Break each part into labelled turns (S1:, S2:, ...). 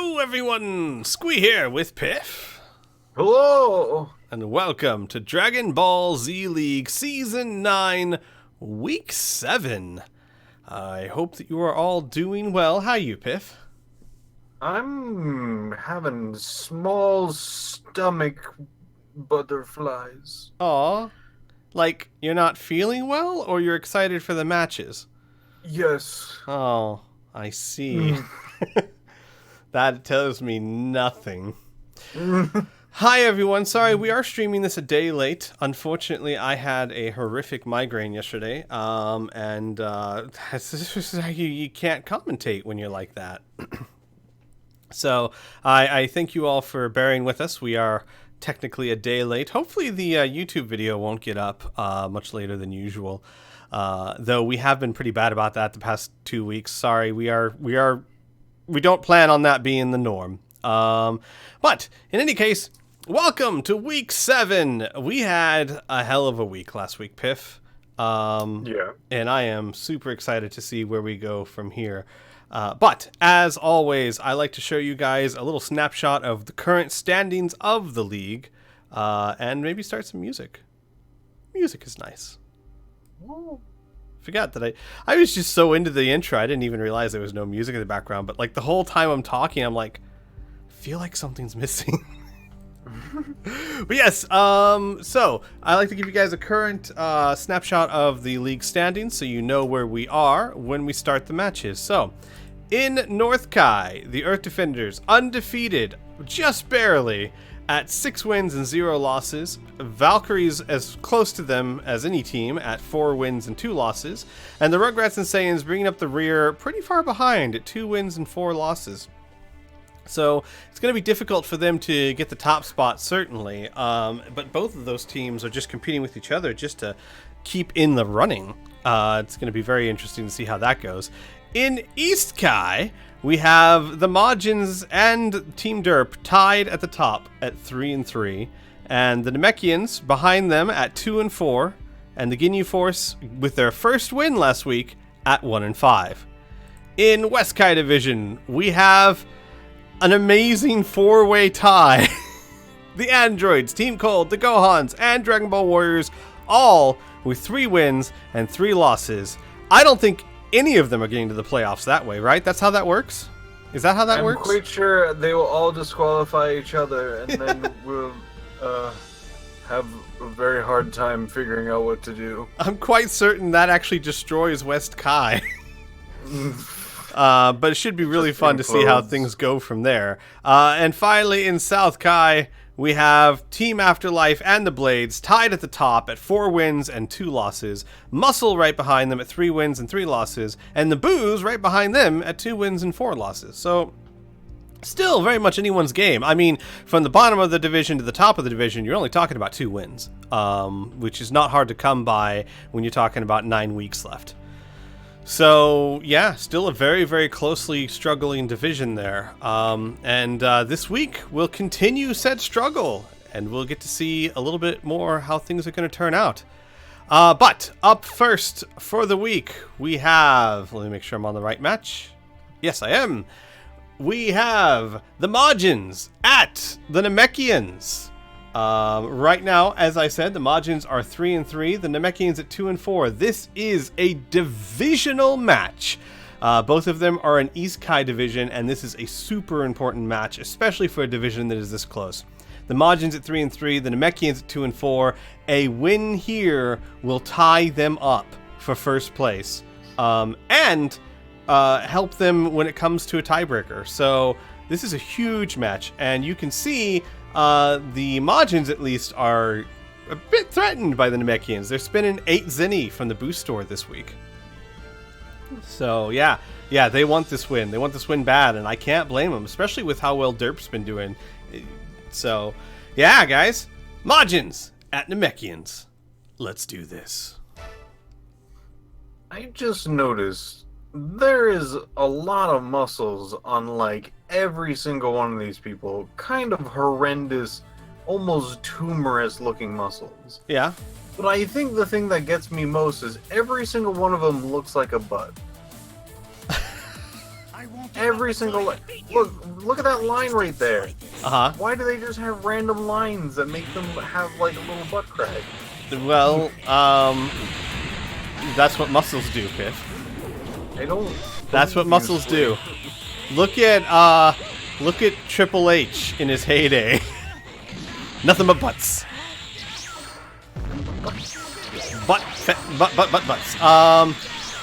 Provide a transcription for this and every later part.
S1: Hello everyone, Squee here with Piff.
S2: Hello!
S1: And welcome to Dragonball Z League Season 9, Week 7. I hope that you are all doing well. How are you, Piff?
S2: I'm having small stomach butterflies.
S1: Aw. Like, you're not feeling well, or you're excited for the matches?
S2: Yes.
S1: Oh, I see. That tells me nothing. Hi everyone, sorry we are streaming this a day late. Unfortunately, I had a horrific migraine yesterday, and you can't commentate when you're like that. So I thank you all for bearing with us. We are technically a day late. Hopefully the YouTube video won't get up much later than usual, though we have been pretty bad about that the past 2 weeks. Sorry, we don't plan on that being the norm. But in any case, welcome to week 7. We had a hell of a week last week, Piff.
S2: Yeah.
S1: And I am super excited to see where we go from here. But as always, I like to show you guys a little snapshot of the current standings of the league, and maybe start some music. Music is nice.
S2: Ooh.
S1: Forgot that I was just so into the intro, I didn't even realize there was no music in the background. But like the whole time I'm talking, I'm like, I feel like something's missing. But yes, so I like to give you guys a current snapshot of the league standings, so you know where we are when we start the matches. So in North Kai, the Earth Defenders undefeated, just barely, at 6 wins and 0 losses. Valkyries as close to them as any team at 4 wins and 2 losses. And the Rugrats and Saiyans bringing up the rear pretty far behind at 2 wins and 4 losses. So it's going to be difficult for them to get the top spot, certainly. But both of those teams are just competing with each other just to keep in the running. It's going to be very interesting to see how that goes. In East Kai, we have the Majins and Team Derp tied at the top at 3 and 3, and the Namekians behind them at 2 and 4, and the Ginyu Force with their first win last week at 1 and 5. In West Kai Division, we have an amazing 4-way tie. The Androids, Team Cold, the Gohans, and Dragon Ball Warriors, all with 3 wins and 3 losses. I don't think any of them are getting to the playoffs that way, right? That's how that works? Is that how that works?
S2: I'm quite sure they will all disqualify each other, and then we'll have a very hard time figuring out what to do.
S1: I'm quite certain that actually destroys West Kai. But it should be really fun to see how things go from there. And finally, in South Kai, we have Team Afterlife and the Blades tied at the top at 4 wins and 2 losses. Muscle right behind them at 3 wins and 3 losses. And the Boos right behind them at 2 wins and 4 losses. So still very much anyone's game. I mean, from the bottom of the division to the top of the division, you're only talking about 2 wins, which is not hard to come by when you're talking about 9 weeks left. So, yeah, still a very, very closely struggling division there. And this week, we'll continue said struggle, and we'll get to see a little bit more how things are going to turn out. But up first for the week, we have... Let me make sure I'm on the right match. Yes, I am. We have the Majins at the Namekians. Right now, as I said, the Majins are 3 and 3, the Namekians at 2 and 4. This is a divisional match. Both of them are in East Kai division, and this is a super important match, especially for a division that is this close. The Majins at 3 and 3, the Namekians at 2 and 4. A win here will tie them up for first place, and help them when it comes to a tiebreaker. So this is a huge match, and you can see the Majins at least are a bit threatened by the Namekians. They're spending 8 zenny from the boost store this week. So yeah, they want this win. They want this win bad, and I can't blame them, especially with how well Derp's been doing. So yeah, guys, Majins at Namekians. Let's do this.
S2: I just noticed there is a lot of muscles on like every single one of these people. Kind of horrendous, almost tumorous looking muscles.
S1: Yeah.
S2: But I think the thing that gets me most is every single one of them looks like a butt. Every single look at that line right there. Why do they just have random lines that make them have like a little butt crack?
S1: Well, that's what muscles do, Piff.
S2: I don't.
S1: That's what muscles do. Look at Triple H in his heyday. Nothing but butts. Butts.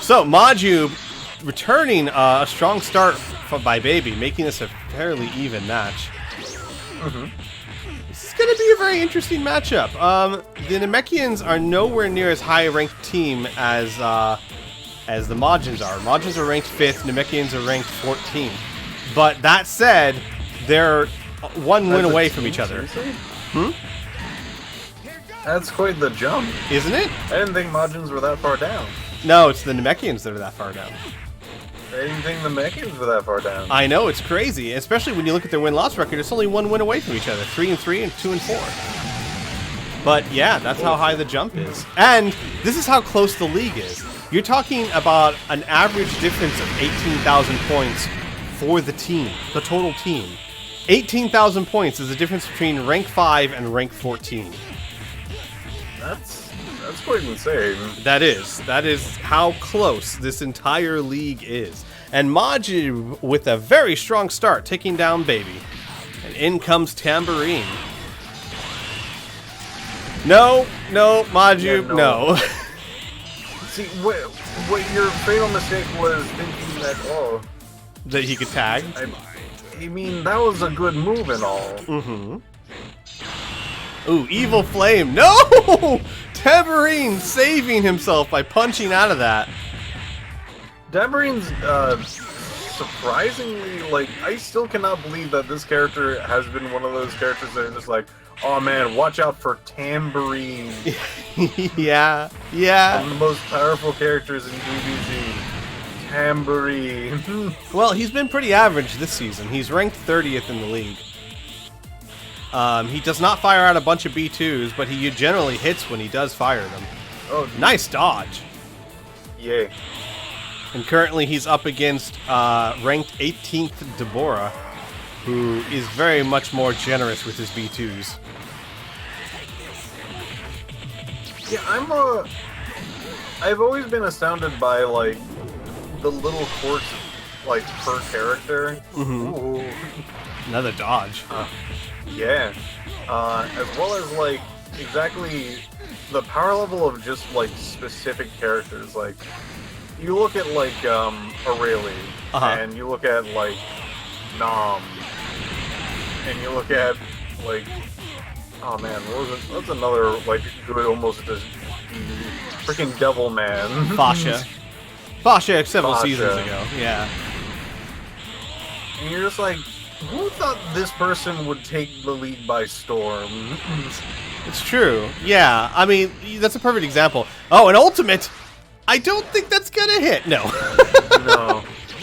S1: So Maju returning a strong start by Baby, making this a fairly even match. This is going to be a very interesting matchup. The Namekians are nowhere near as high a ranked team as the Majins are. Majins are ranked 5th, Namekians are ranked 14th. But that said, they're one win away from each other.
S2: That's quite the jump.
S1: Isn't it?
S2: I didn't think Majins were that far down.
S1: No, it's the Namekians that are that far down.
S2: I didn't think the Namekians were that far down.
S1: I know, it's crazy. Especially when you look at their win-loss record, it's only one win away from each other. 3-3 and 2-4. But yeah, that's how high the jump is. And this is how close the league is. You're talking about an average difference of 18,000 points for the team, the total team. 18,000 points is the difference between rank 5 and rank 14.
S2: That's quite insane.
S1: That is how close this entire league is. And Maju with a very strong start, taking down Baby. And in comes Tambourine. No, Maju,
S2: Yeah,
S1: no.
S2: See, what your fatal mistake was thinking that,
S1: That he could tag.
S2: I mean, that was a good move and all.
S1: Ooh, Evil Flame. No! Tambourine saving himself by punching out of that.
S2: Tambourine's, surprisingly, like, I still cannot believe that this character has been one of those characters that are just like, oh man, watch out for Tambourine.
S1: Yeah.
S2: One of the most powerful characters in DBZ. Tambourine.
S1: Well, he's been pretty average this season. He's ranked 30th in the league. He does not fire out a bunch of B2s, but he generally hits when he does fire them.
S2: Oh,
S1: nice dodge.
S2: Yay.
S1: And currently he's up against ranked 18th Deborah, who is very much more generous with his B2s.
S2: Yeah, I've always been astounded by, like, the little quirks, like, per character. Ooh.
S1: Another dodge.
S2: Yeah. As well as, like, exactly the power level of just, like, specific characters. Like, you look at, like, Aurelie, and you look at, like, Nom, and you look at, like, oh man, what's another, like, good almost just freaking Devil Man?
S1: Fasha several seasons ago, yeah.
S2: And you're just like, who thought this person would take the league by storm?
S1: It's true, yeah. I mean, that's a perfect example. Oh, an ultimate! I don't think that's gonna hit. No.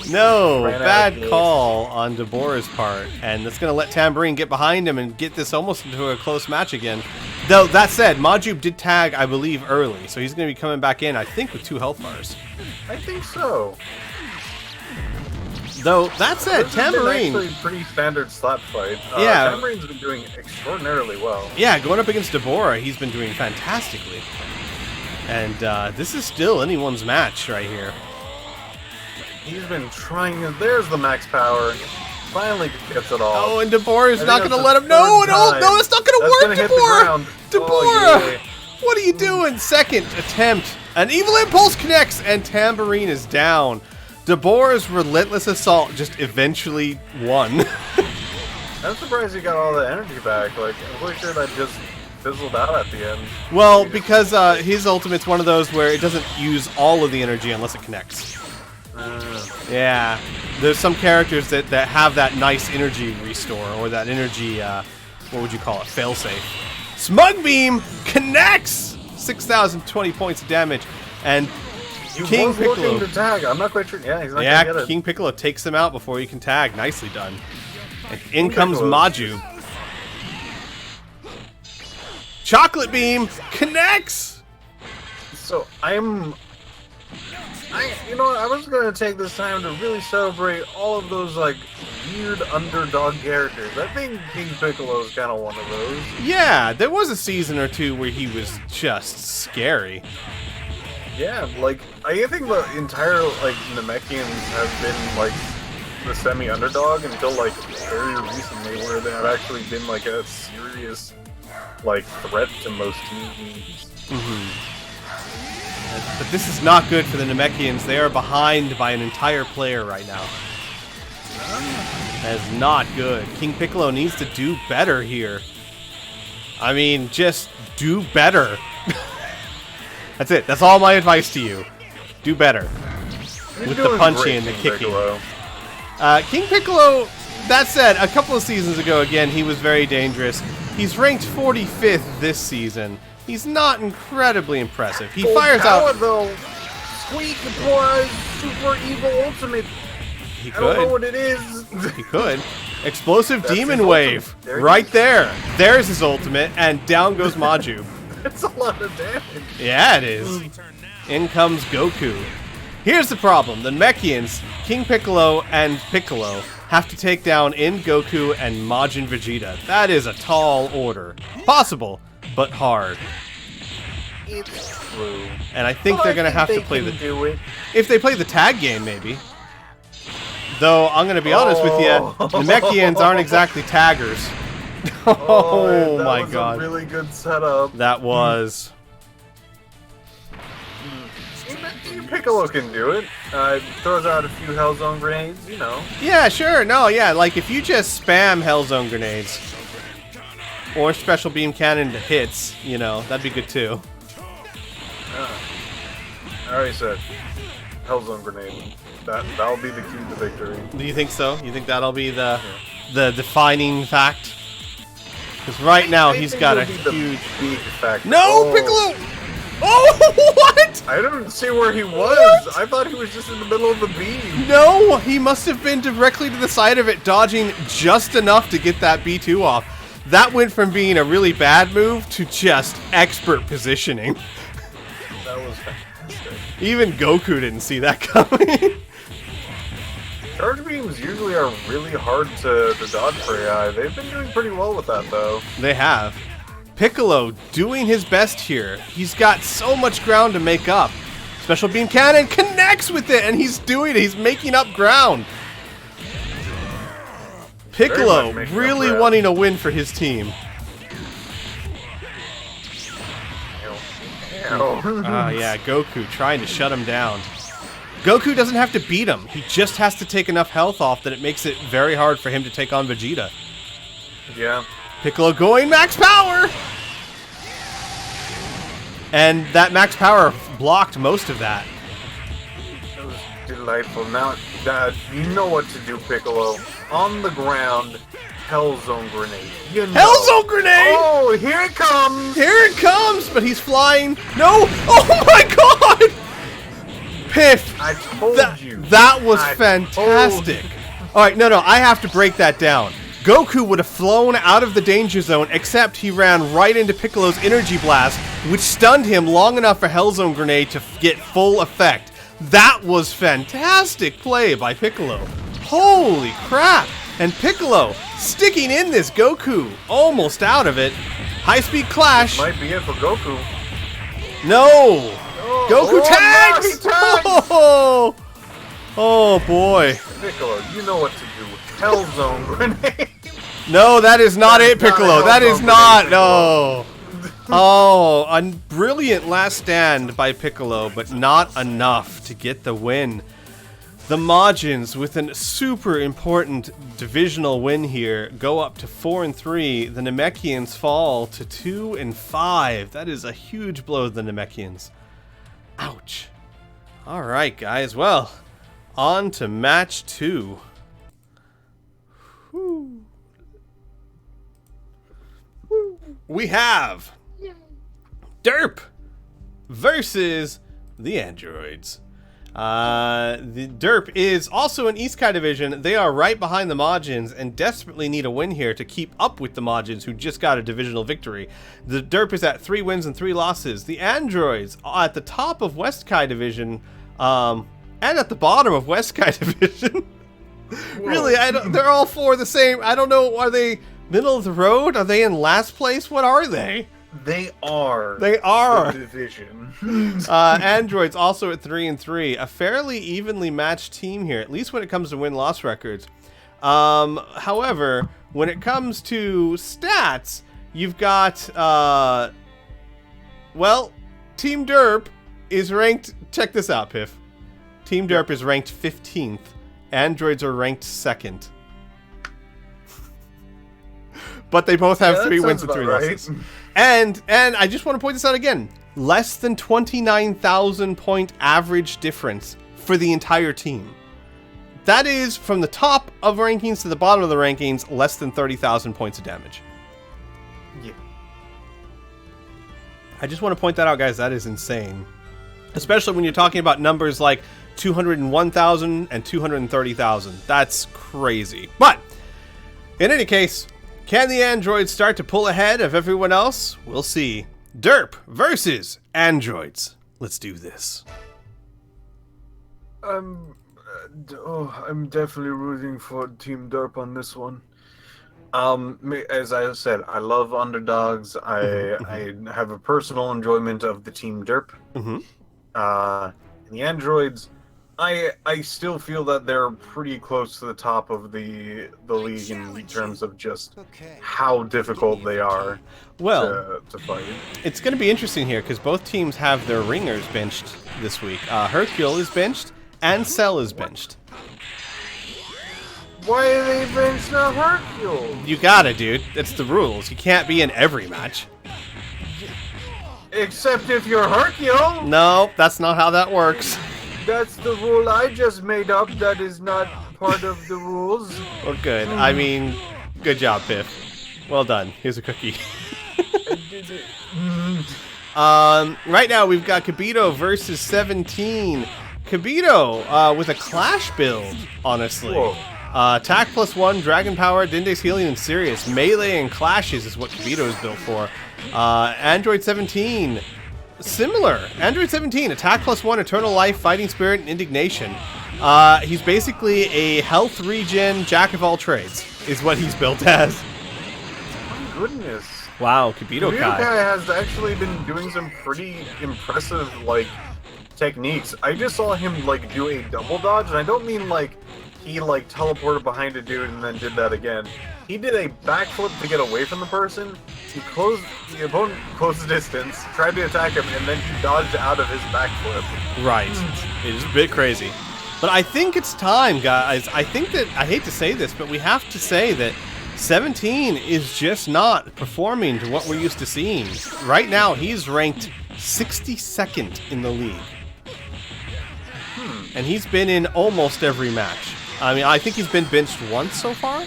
S1: No, bad call on Deborah's part, and that's going to let Tambourine get behind him and get this almost into a close match again. Though, that said, Maju did tag, I believe, early, so he's going to be coming back in, I think, with 2 health bars.
S2: I think so.
S1: Though, that said, Tambourine...
S2: This is actually pretty standard slap fight.
S1: Yeah.
S2: Tambourine's been doing extraordinarily well.
S1: Yeah, going up against Deborah, he's been doing fantastically. And this is still anyone's match right here.
S2: He's been trying. There's the max power. Finally gets it all.
S1: Oh, and Deborah's not going to let him. No, it's not going to work, Deborah. Deborah, what are you doing? Second attempt. An evil impulse connects, and Tambourine is down. Deborah's relentless assault just eventually won.
S2: I'm surprised he got all the energy back. Like, I'm pretty sure that just fizzled out at the end.
S1: Well, because his ultimate's one of those where it doesn't use all of the energy unless it connects. Yeah, there's some characters that have that nice energy restore, or that energy, what would you call it, failsafe. Smug Beam connects! 6,020 points of damage, and King Piccolo...
S2: to tag. I'm not quite sure. Yeah, he's not gonna get it.
S1: King Piccolo takes him out before he can tag. Nicely done. And in comes Maju. Chocolate Beam connects!
S2: So, I'm You know what? I was gonna take this time to really celebrate all of those like weird underdog characters. I think King Piccolo is kind of one of those.
S1: Yeah, there was a season or two where he was just scary.
S2: Yeah, like I think the entire like Namekians have been like the semi-underdog until like very recently, where they have actually been like a serious like threat to most teams.
S1: But this is not good for the Namekians. They are behind by an entire player right now. That is not good. King Piccolo needs to do better here. I mean, just do better. That's it. That's all my advice to you. Do better. With the punching and the kicking. King Piccolo, that said, a couple of seasons ago, again, he was very dangerous. He's ranked 45th this season. He's not incredibly impressive. He fires out...
S2: though. Squeak deploys super evil ultimate.
S1: He could.
S2: I don't know what it is.
S1: He could. Explosive
S2: That's
S1: Demon Wave. Right there. There's his ultimate, and down goes Maju.
S2: It's a lot of damage.
S1: Yeah, it is. In comes Goku. Here's the problem. The Namekians, King Piccolo and Piccolo, have to take down In Goku and Majin Vegeta. That is a tall order. Possible, but hard.
S2: It's true.
S1: And I think they're going to have to play
S2: do it.
S1: If they play the tag game, maybe. Though, I'm going to be honest with you, Namekians aren't exactly taggers. Oh
S2: that
S1: my
S2: was
S1: god.
S2: A really good setup.
S1: That was...
S2: Piccolo can do it. Throws out a few Hellzone grenades, you know.
S1: Yeah, sure. No, yeah. Like, if you just spam Hellzone grenades or Special Beam Cannon to hits, you know, that'd be good too.
S2: I already said Hellzone grenade. That'll be the key to victory.
S1: Do you think so? You think that'll be the defining fact? Because right now he's got a huge...
S2: big factor.
S1: No, Piccolo! Oh, what?
S2: I didn't see where he was.
S1: What?
S2: I thought he was just in the middle of the beam.
S1: No, he must have been directly to the side of it, dodging just enough to get that B2 off. That went from being a really bad move to just expert positioning.
S2: That was fantastic.
S1: Even Goku didn't see that coming.
S2: Charge beams usually are really hard to dodge for AI. They've been doing pretty well with that, though.
S1: They have. Piccolo doing his best here. He's got so much ground to make up. Special Beam Cannon connects with it, and he's doing it. He's making up ground. Piccolo really wanting a win for his team. Yeah, Goku trying to shut him down. Goku doesn't have to beat him. He just has to take enough health off that it makes it very hard for him to take on Vegeta.
S2: Yeah.
S1: Piccolo going max power! And that max power blocked most of that.
S2: That was delightful. Now, you know what to do, Piccolo. On the ground, Hellzone grenade. You know.
S1: Hellzone grenade!
S2: Oh, here it comes!
S1: Here it comes! But he's flying. No! Oh my god! Piff!
S2: I told you.
S1: That was fantastic. Alright, no, I have to break that down. Goku would have flown out of the danger zone, except he ran right into Piccolo's energy blast, which stunned him long enough for Hellzone Grenade to get full effect. That was fantastic play by Piccolo. Holy crap! And Piccolo sticking in this Goku, almost out of it. High-speed clash.
S2: Might be it for Goku.
S1: No! Goku tags!
S2: No, he tags!
S1: Oh boy.
S2: Piccolo, you know what to do. Hellzone grenade.
S1: No, that is not it, Piccolo. That is not. No. Oh, a brilliant last stand by Piccolo, but not enough to get the win. The Majins, with a super important divisional win here, go up to 4-3. The Namekians fall to 2-5. That is a huge blow to the Namekians. Ouch. All right, guys. Well, on to match 2. We have Derp versus the androids. The Derp is also in East Kai Division. They are right behind the Majins and desperately need a win here to keep up with the Majins, who just got a divisional victory. The Derp is at 3 wins and 3 losses. The androids at the top of West Kai Division And at the bottom of West Sky Division. Really, they're all four the same. I don't know. Are they middle of the road? Are they in last place? What are they?
S2: They are.
S1: They are.
S2: The division.
S1: Androids also at 3-3. A fairly evenly matched team here, at least when it comes to win-loss records. However, when it comes to stats, you've got, well, Team Derp is ranked, check this out, Piff. Team Derp is ranked 15th. Androids are ranked 2nd. But they both have 3 wins and 3 losses. And I just want to point this out again. Less than 29,000 point average difference for the entire team. That is, from the top of rankings to the bottom of the rankings, less than 30,000 points of damage.
S2: Yeah.
S1: I just want to point that out, guys. That is insane. Especially when you're talking about numbers like 201,000 and 230,000. That's crazy. But, in any case, can the androids start to pull ahead of everyone else? We'll see. Derp versus androids. Let's do this.
S2: I'm definitely rooting for Team Derp on this one. As I said, I love underdogs. I have a personal enjoyment of the Team Derp. The androids, I still feel that they're pretty close to the top of the league in terms of just how difficult they are to fight.
S1: It's going to be interesting here because both teams have their ringers benched this week. Hercule is benched and Cell is benched.
S2: Why are they benched now Hercule?
S1: You gotta, dude. It's the rules. You can't be in every match.
S2: Except if you're Hercule.
S1: No, that's not how that works.
S2: That's the rule I just made up. That is not part of the rules.
S1: Well, good. I mean, good job, Piff. Well done. Here's a cookie. Right now, we've got Kibito versus 17. Kibito with a Clash build, honestly. Attack +1, Dragon Power, Dinde's Healing, and Sirius. Melee and Clashes is what Kibito is built for. Android 17... Similar. Android 17, attack +1, eternal life, fighting spirit, and indignation. He's basically a health regen jack of all trades, is what he's built as.
S2: My goodness.
S1: Wow, Kibito Kai
S2: has actually been doing some pretty impressive, techniques. I just saw him, do a double dodge, and I don't mean, he, teleported behind a dude and then did that again. He did a backflip to get away from the person. The opponent closed the distance, tried to attack him, and then he dodged out of his backflip.
S1: Right. It is a bit crazy. But I think it's time, guys. I think that, I hate to say this, but we have to say that 17 is just not performing to what we're used to seeing. Right now, he's ranked 62nd in the league. And he's been in almost every match. I mean, I think he's been benched once so far.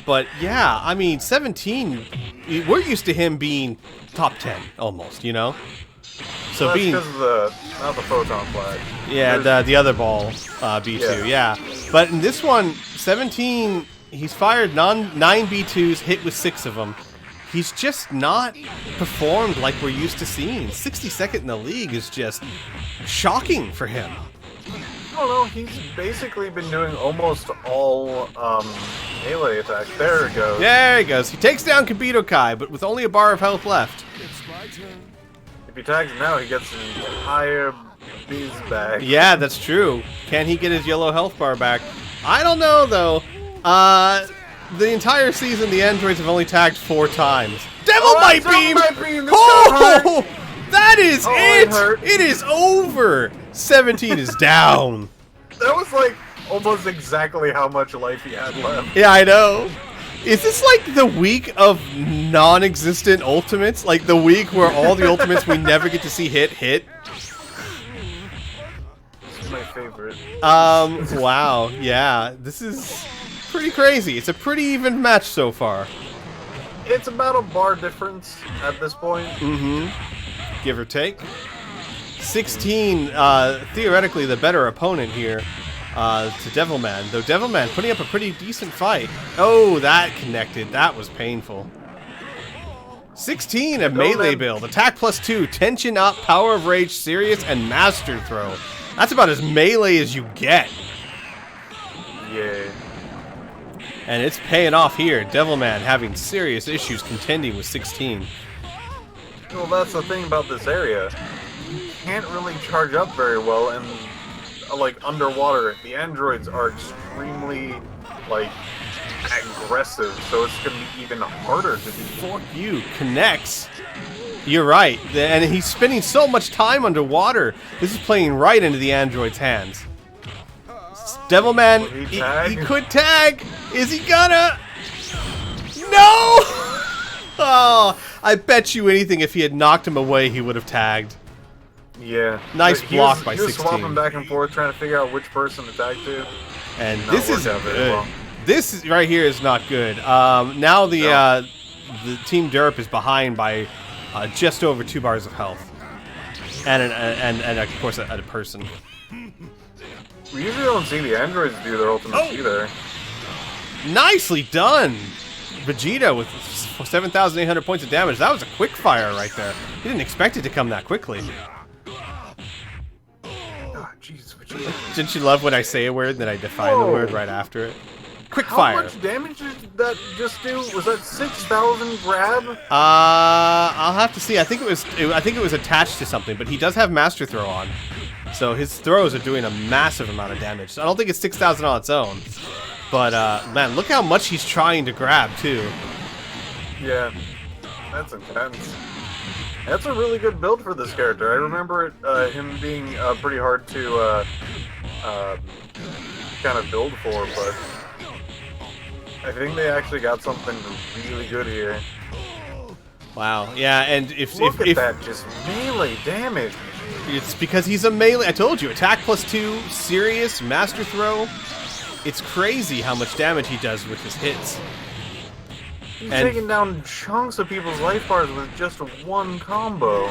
S1: But yeah, I mean, 17, we're used to him being top 10 almost, you know? So
S2: well,
S1: being
S2: because of not the photon flag.
S1: Yeah, the other ball, B2, yeah. But in this one, 17, he's fired 9 B2s, hit with 6 of them. He's just not performed like we're used to seeing. 62nd in the league is just shocking for him.
S2: I don't know, he's basically been doing almost all melee attacks. There it goes.
S1: There he goes. He takes down Kibito Kai, but with only a bar of health left.
S2: If he tags now, he gets an entire bees back.
S1: Yeah, that's true. Can he get his yellow health bar back? I don't know, though. The entire season, the androids have only tagged 4 times. Devil Might Beam! Oh! That is it! It is over! 17 is down.
S2: That was almost exactly how much life he had left.
S1: Yeah, I know. Is this the week of non-existent ultimates? Like the week where all the ultimates we never get to see hit?
S2: This is my favorite.
S1: Wow. Yeah, this is pretty crazy. It's a pretty even match so far.
S2: It's about a bar difference at this point.
S1: Give or take. 16, theoretically the better opponent here to Devilman. Though Devilman putting up a pretty decent fight. Oh, that connected. That was painful. 16, a melee build. Attack +2, tension up, power of rage, serious, and master throw. That's about as melee as you get.
S2: Yeah.
S1: And it's paying off here. Devilman having serious issues contending with 16.
S2: Well, that's the thing about this area. You can't really charge up very well, and like underwater, the androids are extremely like aggressive, so it's gonna be even harder to do.
S1: Fork you connects. You're right, and he's spending so much time underwater. This is playing right into the android's hands. Devilman, he could tag. Is he gonna? No! Oh, I bet you anything if he had knocked him away, he would have tagged.
S2: Yeah.
S1: Nice block by 16.
S2: He was swapping back and forth, trying to figure out which person to tag to.
S1: And this is good.
S2: Well.
S1: This right here is not good. Now the Team Derp is behind by just over 2 bars of health, and of course a person.
S2: We usually don't see the androids do their ultimates either.
S1: Nicely done, Vegeta with 7,800 points of damage. That was a quick fire right there. He didn't expect it to come that quickly.
S2: Oh, jeez, Vegeta.
S1: Didn't you love when I say a word and then I define the word right after it? Quick fire.
S2: How much damage did that just do? Was that 6,000 grab?
S1: I'll have to see. I think it was attached to something, but he does have Master Throw on, so his throws are doing a massive amount of damage. So I don't think it's 6,000 on its own, but man, look how much he's trying to grab too.
S2: Yeah, that's intense. That's a really good build for this character. I remember him being pretty hard to kind of build for, but I think they actually got something really good here.
S1: Wow, yeah, and if
S2: Look at that, just melee damage.
S1: It's because he's a melee. I told you, attack +2, serious, master throw. It's crazy how much damage he does with his hits.
S2: He's taking down chunks of people's life bars with just one combo.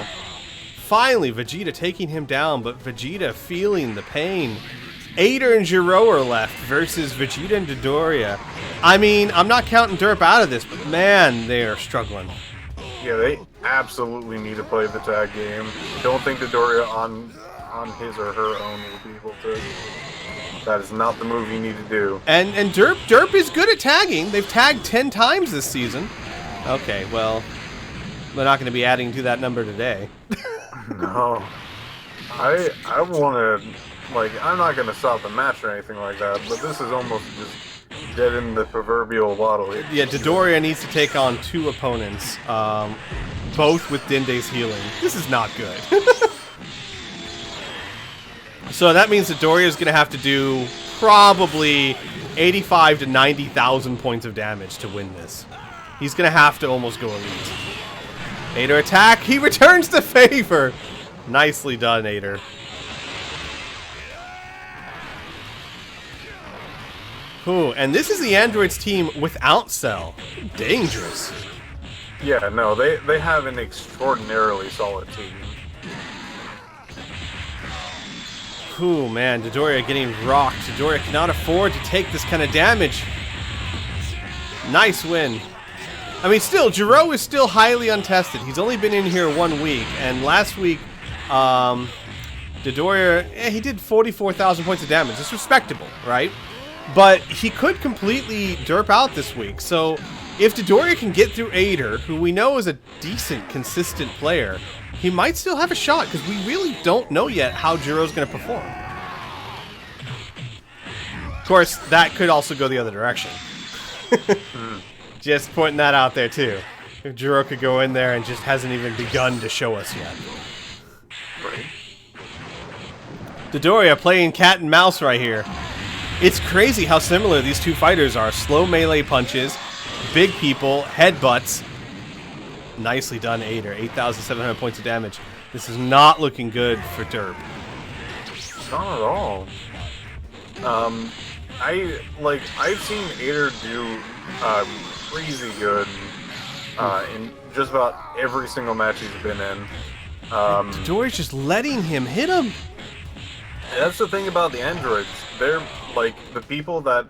S1: Finally, Vegeta taking him down, but Vegeta feeling the pain. Ader and Giro are left versus Vegeta and Dodoria. I mean, I'm not counting Derp out of this, but man, they are struggling.
S2: Yeah, they absolutely need to play the tag game. Don't think Dodoria on his or her own will be able to. That is not the move you need to do.
S1: And Derp is good at tagging. They've tagged 10 times this season. Okay, well, we're not going to be adding to that number today.
S2: No. I want to... Like, I'm not going to stop the match or anything like that, but this is almost just dead in the proverbial bottle.
S1: Yeah, Dodoria needs to take on 2 opponents, both with Dende's healing. This is not good. So that means Dodoria is going to have to do probably 85 to 90,000 points of damage to win this. He's going to have to almost go elite. Ader attack. He returns the favor. Nicely done, Ader. Ooh, and this is the androids team without Cell. Dangerous.
S2: Yeah, no, they have an extraordinarily solid team.
S1: Ooh, man, Dodoria getting rocked. Dodoria cannot afford to take this kind of damage. Nice win. I mean, still, Giro is still highly untested. He's only been in here 1 week, and last week, Dodoria, he did 44,000 points of damage. It's respectable, right? But he could completely derp out this week. So if Dodoria can get through Ader, who we know is a decent, consistent player, he might still have a shot, because we really don't know yet how Giro's going to perform. Of course, that could also go the other direction. Just pointing that out there, too. If Giro could go in there and just hasn't even begun to show us yet.
S2: Right.
S1: Dodoria playing cat and mouse right here. It's crazy how similar these two fighters are. Slow melee punches, big people, headbutts. Nicely done, Ader. 8,700 points of damage. This is not looking good for Derp.
S2: Not at all. I've seen Ader do crazy good in just about every single match he's been in.
S1: Dodoria's just letting him hit him.
S2: That's the thing about the androids. They're like the people that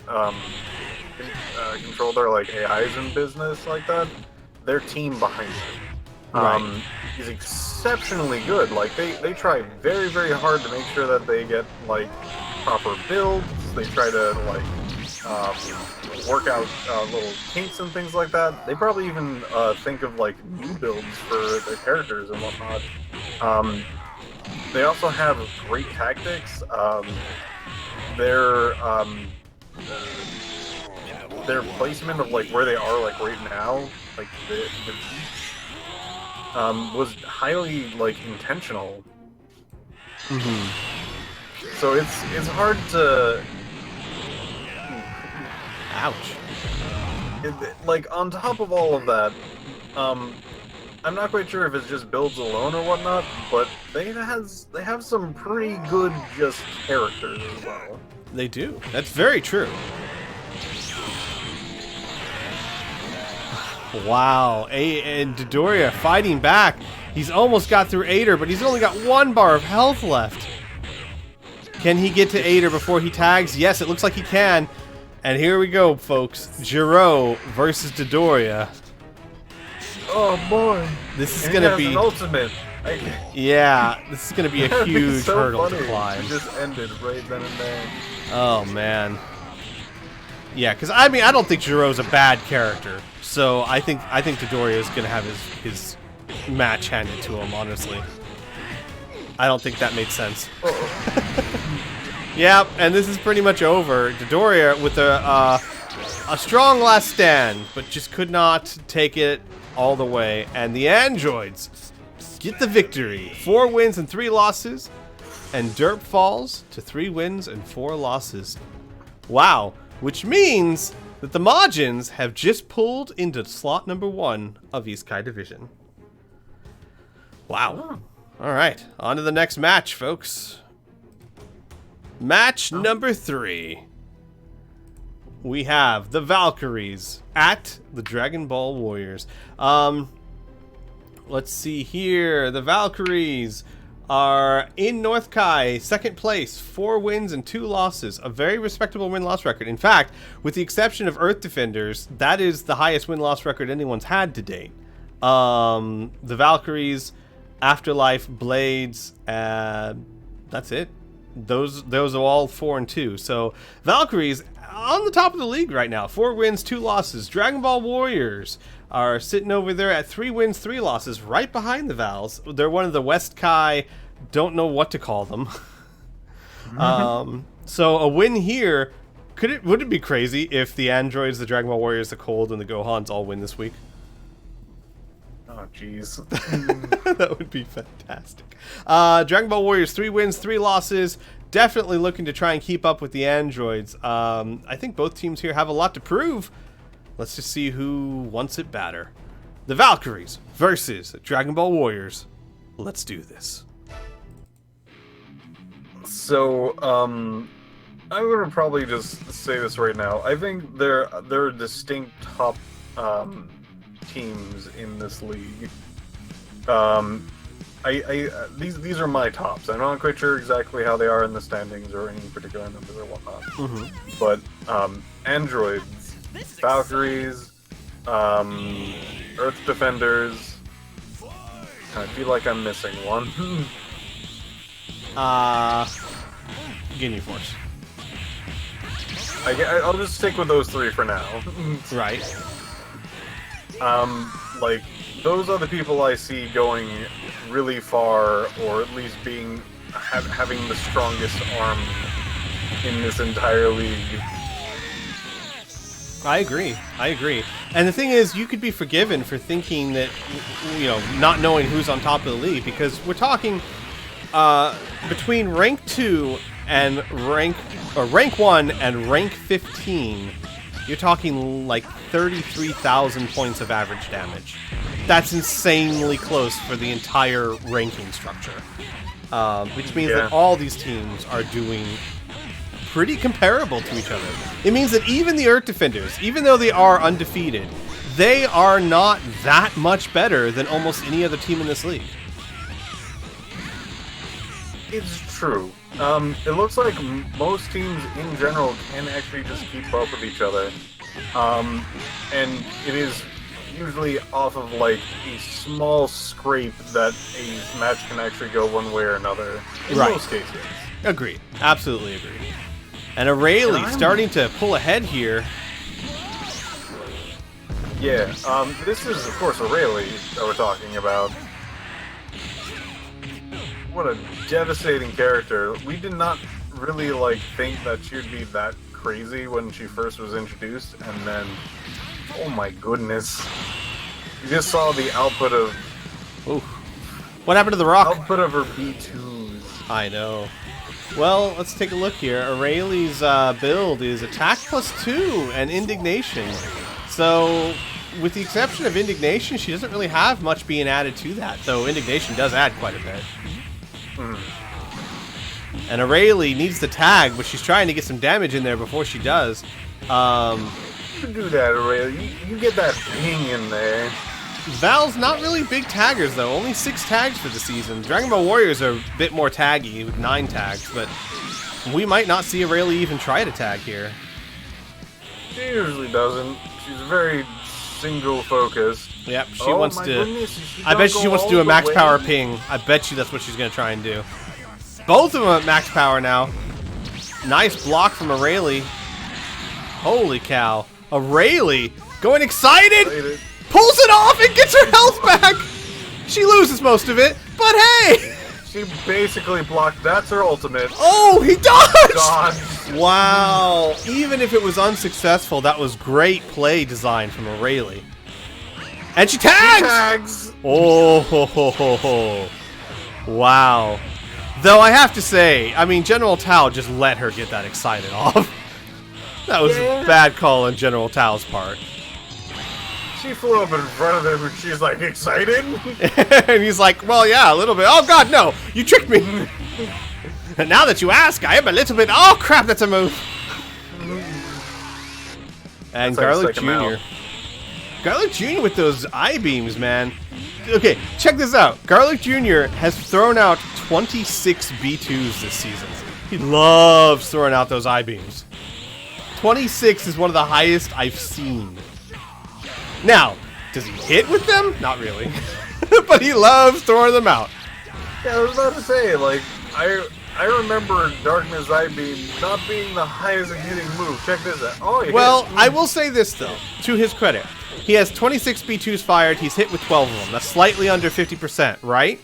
S2: control their like AIs in business like that. Their team behind it.
S1: Right.
S2: He's exceptionally good. Like they try very, very hard to make sure that they get like proper builds. They try to like work out little kinks and things like that. They probably even think of like new builds for their characters and whatnot. They also have great tactics. Their placement of like where they are like right now, like the was highly like intentional. So it's hard to.
S1: Ouch.
S2: Like on top of all of that, I'm not quite sure if it's just builds alone or whatnot, but they have some pretty good just characters as well.
S1: They do. That's very true. Wow. And Dodoria fighting back. He's almost got through Ader, but he's only got 1 bar of health left. Can he get to Ader before he tags? Yes, it looks like he can. And here we go, folks. Giro versus Dodoria.
S2: Oh boy.
S1: This is going to be...
S2: an ultimate.
S1: Yeah, this is going to be a huge
S2: so
S1: hurdle
S2: funny.
S1: to climb.
S2: It just ended right then and there.
S1: Oh, man. Yeah, because I mean, I don't think Giro's a bad character. So I think Dodoria is going to have his match handed to him, honestly. I don't think that made sense. Yep, and this is pretty much over. Dodoria with a strong last stand, but just could not take it all the way. And the androids get the victory. 4 wins and 3 losses. And Derp falls to 3 wins and 4 losses. Wow. Which means that the Majins have just pulled into slot number 1 of Isekai Division. Wow. All right. On to the next match, folks. Match number 3. We have the Valkyries at the Dragon Ball Warriors. Let's see here. The Valkyries are in North Kai, 2nd place, 4 wins and 2 losses. A very respectable win-loss record. In fact, with the exception of Earth Defenders, that is the highest win-loss record anyone's had to date. The Valkyries, Afterlife, Blades, that's it. Those are all 4 and 2. So Valkyries on the top of the league right now. 4 wins, 2 losses. Dragon Ball Warriors are sitting over there at 3 wins, 3 losses, right behind the Vals. They're one of the West Kai, don't know what to call them. So a win here, would it be crazy if the androids, the Dragon Ball Warriors, the Cold, and the Gohans all win this week?
S2: Oh, jeez.
S1: That would be fantastic. Dragon Ball Warriors, 3 wins, 3 losses. Definitely looking to try and keep up with the androids. I think both teams here have a lot to prove. Let's just see who wants it better. The Valkyries versus Dragon Ball Warriors. Let's do this.
S2: So, I'm gonna probably just say this right now. I think there are distinct top teams in this league. These are my tops. I'm not quite sure exactly how they are in the standings or any particular numbers or whatnot. But androids, Valkyries, Earth Defenders. I feel like I'm missing one.
S1: Guinea Force.
S2: I'll just stick with those 3 for now.
S1: Right.
S2: Like, those are the people I see going really far, or at least having the strongest arm in this entire league.
S1: I agree. And the thing is, you could be forgiven for thinking that, not knowing who's on top of the league, because we're talking between rank 2 and rank 1 and rank 15. You're talking like 33,000 points of average damage. That's insanely close for the entire ranking structure. Which means that all these teams are doing pretty comparable to each other. It means that even the Earth Defenders, even though they are undefeated, they are not that much better than almost any other team in this league.
S2: It's true. It looks like most teams in general can actually just keep up with each other. And it is usually off of like a small scrape that a match can actually go one way or another. In most cases.
S1: Agreed. Absolutely agree. And Rayleigh starting to pull ahead here.
S2: Yeah, this is, of course, Rayleigh that we're talking about. What a devastating character. We did not really, like, think that she would be that crazy when she first was introduced, and then, oh my goodness. You just saw the output of...
S1: Ooh. What happened to the rock?
S2: Output of her B2s.
S1: I know. Well, let's take a look here. Rayleigh's build is Attack +2 and Indignation. So, with the exception of Indignation, she doesn't really have much being added to that, though Indignation does add quite a bit. And Rayleigh needs the tag, but she's trying to get some damage in there before she does.
S2: You do that, Rayleigh. You get that ping in there.
S1: Val's not really big taggers, though. Only 6 tags for the season. Dragon Ball Warriors are a bit more taggy, with 9 tags, but we might not see Rayleigh even try to tag here.
S2: She usually doesn't. She's very single-focused.
S1: Yep, she wants to...
S2: Goodness,
S1: I bet she wants to do a max power ping. I bet you that's what she's going to try and do. Both of them at max power now. Nice block from Rayleigh. Holy cow. Rayleigh going excited! Pulls it off and gets her health back! She loses most of it, but hey!
S2: She basically blocked. That's her ultimate.
S1: Oh, he dodged!
S2: Dodged.
S1: Wow. Even if it was unsuccessful, that was great play design from Rayleigh. And she tags! Oh, ho, ho, ho, ho. Wow. Though I have to say, I mean, General Tao just let her get that excited off. That was a bad call on General Tao's part.
S2: She flew up in front of him and she's like, excited?
S1: And he's like, well, yeah, a little bit. Oh, God, no. You tricked me. And now that you ask, I am a little bit... Oh, crap, that's a move. And Garlic Jr. Garlic Jr. with those I-beams, man. Okay, check this out. Garlic Jr. has thrown out 26 B2s this season. He loves throwing out those I-beams. 26 is one of the highest I've seen. Now, does he hit with them? Not really. But he loves throwing them out.
S2: Yeah, I was about to say, like, I remember Darkness I-Beam not being the highest hitting move. Check this out. Oh,
S1: well, I will say this, though, to his credit. He has 26 B2s fired. He's hit with 12 of them. That's slightly under 50%, right?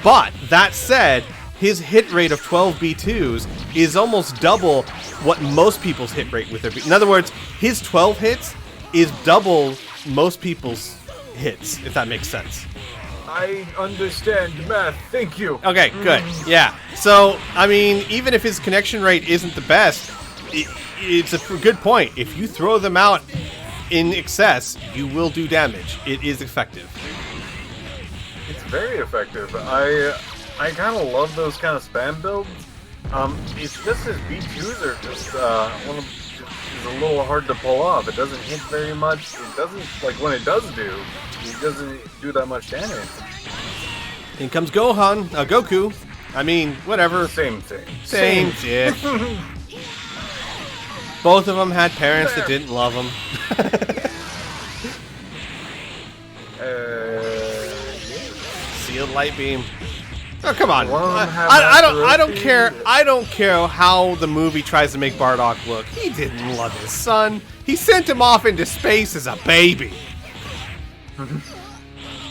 S1: But, that said, his hit rate of 12 B2s is almost double what most people's hit rate with their B. In other words, his 12 hits is double most people's hits, if that makes sense.
S2: I understand math, thank you.
S1: Okay, good. Yeah. So, I mean, even if his connection rate isn't the best, it's a good point. If you throw them out in excess, you will do damage. It is effective.
S2: It's very effective. I kind of love those kind of spam builds. It's just his B2s are just it's a little hard to pull off. It doesn't hit very much. It doesn't, like, when it does do, it doesn't do that much damage.
S1: In comes Goku. I mean, whatever.
S2: Same thing.
S1: Same dick. Both of them had parents that didn't love them. Sealed light beam. Oh, come on. I don't care. I don't care how the movie tries to make Bardock look. He didn't love his son. He sent him off into space as a baby.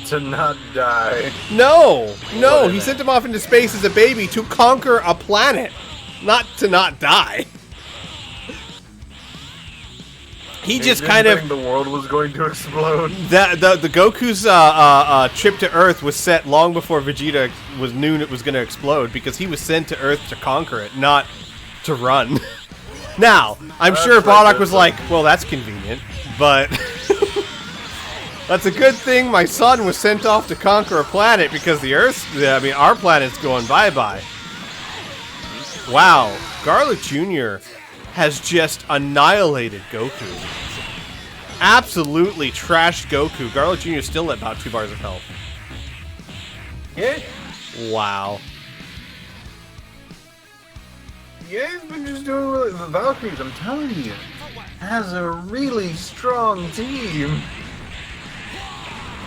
S2: To not die.
S1: No, he sent him off into space as a baby to conquer a planet, not to not die. He just kind of...
S2: the world was going to explode.
S1: The Goku's trip to Earth was set long before Vegeta knew it was going to explode, because he was sent to Earth to conquer it, not to run. Now, I'm sure Bardock was like, well, that's convenient, but... That's a good thing my son was sent off to conquer a planet, because our planet's going bye-bye. Wow, Garlic Jr. has just annihilated Goku. Absolutely trashed Goku. Garlic Jr. is still at about 2 bars of health.
S2: Yeah.
S1: Wow.
S2: Yeah, he's been just doing really... The Valkyries, I'm telling you, has a really strong team.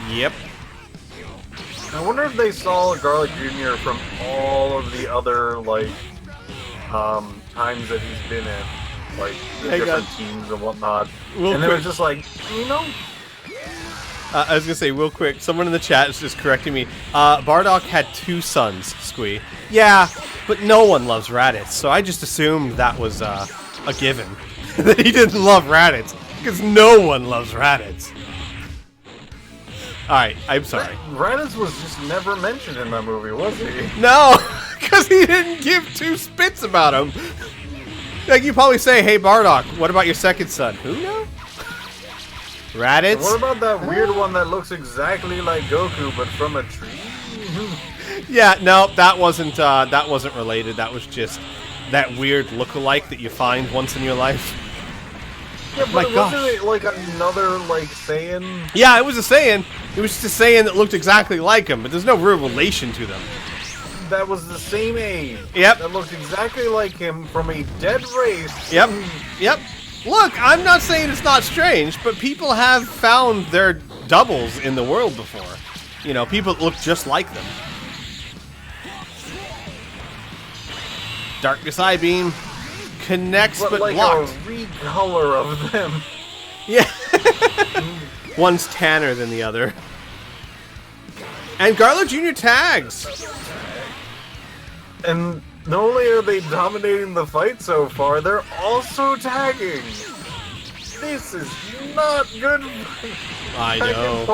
S1: Yep.
S2: I wonder if they saw Garlic Jr. from all of the other, like, times that he's been in, like, the different teams and whatnot. And they were just like, you know?
S1: I was gonna say, real quick, someone in the chat is just correcting me. Bardock had 2 sons, Squee. Yeah, but no one loves Raditz, so I just assumed that was a given. That he didn't love Raditz, because no one loves Raditz. Alright, I'm sorry.
S2: Raditz was just never mentioned in that movie, was he?
S1: No, because he didn't give 2 spits about him. Like, you probably say, hey Bardock, what about your second son? Who knows? Raditz?
S2: What about that weird one that looks exactly like Goku, but from a tree?
S1: Yeah, no, that wasn't related. That was just that weird look-alike that you find once in your life.
S2: Yeah, but wasn't it like another, like, Saiyan?
S1: Yeah, it was a Saiyan. It was just a Saiyan that looked exactly like him, but there's no real relation to them.
S2: That was the same age.
S1: Yep.
S2: That looked exactly like him from a dead race.
S1: Yep. Yep. Look, I'm not saying it's not strange, but people have found their doubles in the world before. You know, people that look just like them. Darkness Eye Beam connects but
S2: like
S1: blocked.
S2: A recolor of them.
S1: Yeah. One's tanner than the other. And Garlo Jr. tags.
S2: And not only are they dominating the fight so far, they're also tagging. This is not good.
S1: I know.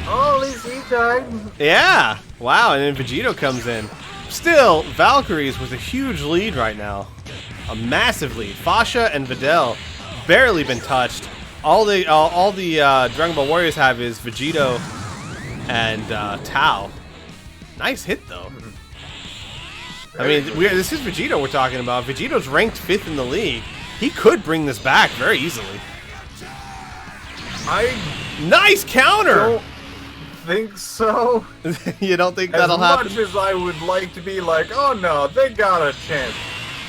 S2: Oh, at least he tagged.
S1: Yeah. Wow, and then Vegito comes in. Still, Valkyries with a huge lead right now. A massive lead. Fasha and Videl barely been touched. All the Dragon Ball Warriors have is Vegito and Tao. Nice hit, though. I mean, this is Vegito we're talking about. Vegito's ranked 5th in the league. He could bring this back very easily. Nice counter!
S2: Don't think so.
S1: You don't think that'll happen?
S2: As much as I would like to be like, oh no, they got a chance.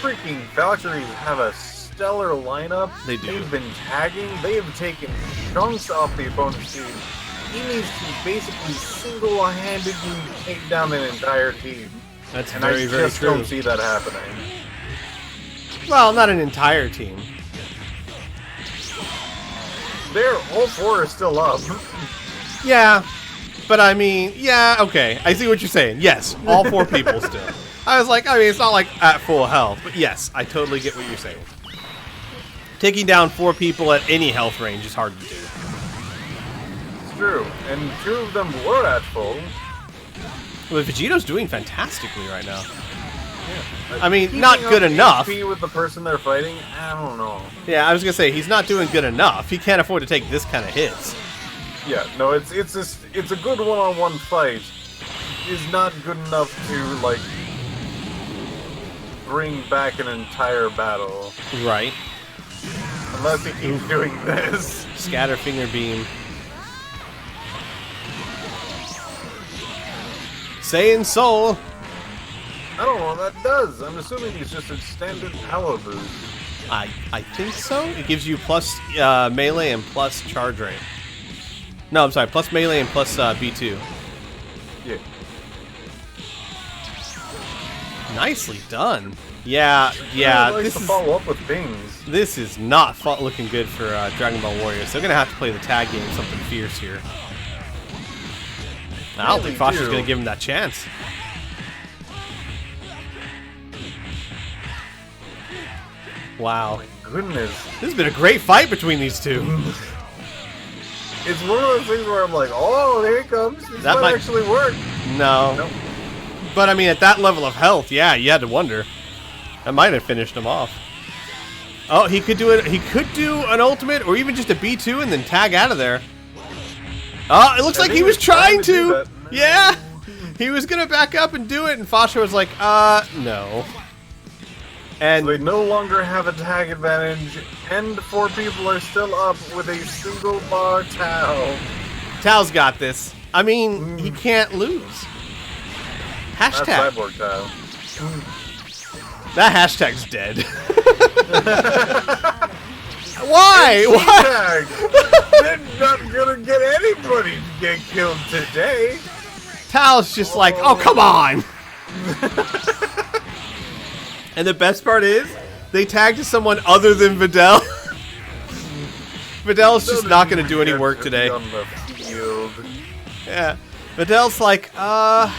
S2: Freaking Valkyries have a stellar lineup.
S1: They do.
S2: They've been tagging. They have taken chunks off the opponent's team. He needs to basically single-handedly take down an entire team.
S1: That's
S2: and
S1: very, very true.
S2: I just don't see that happening.
S1: Well, not an entire team.
S2: All 4 are still up.
S1: Yeah, but I mean, yeah, okay. I see what you're saying. Yes, all 4 people still. I was like, I mean, it's not like at full health, but yes, I totally get what you're saying. Taking down 4 people at any health range is hard to do.
S2: It's true, and 2 of them were at full.
S1: Well, Vegito's doing fantastically right now.
S2: Yeah.
S1: I mean, not good enough.
S2: HP with the person they're fighting, I don't know.
S1: Yeah, I was gonna say he's not doing good enough. He can't afford to take this kind of hits.
S2: Yeah, no, it's a good one-on-one fight. It's not good enough to like bring back an entire battle.
S1: Right.
S2: Unless he keeps doing this.
S1: Scatter finger beam. Saiyan Soul.
S2: I don't know what that does. I'm assuming it's just a standard power boost.
S1: I think so. It gives you plus melee and plus charge rate. No, I'm sorry, plus melee and plus B2.
S2: Yeah.
S1: Nicely done. Yeah. This is
S2: follow up with things.
S1: This is not looking good for Dragon Ball Warriors. They're gonna have to play the tag game something fierce here. I don't think Fasha's gonna give him that chance. Wow.
S2: Oh my goodness.
S1: This has been a great fight between these two.
S2: It's one of those things where I'm like, oh, there it comes. This might actually work.
S1: No.
S2: Nope.
S1: But I mean, at that level of health, yeah, you had to wonder. That might have finished him off. Oh, he could do it. He could do an ultimate or even just a B2 and then tag out of there. Oh, it looks like he was trying to. Yeah. He was going to back up and do it, and Fasha was like, no. And
S2: so they no longer have a tag advantage, and 4 people are still up with a single bar Tao.
S1: Tao's got this. I mean, he can't lose. Hashtag.
S2: That's Cyborg Tao.
S1: That hashtag's dead. Why? Why?
S2: They're not gonna get anybody to get killed today.
S1: Tal's just like, oh, come on. And the best part is, they tagged to someone other than Videl. Videl's just not going to do any work today.
S2: On the field.
S1: Yeah. Videl's like, I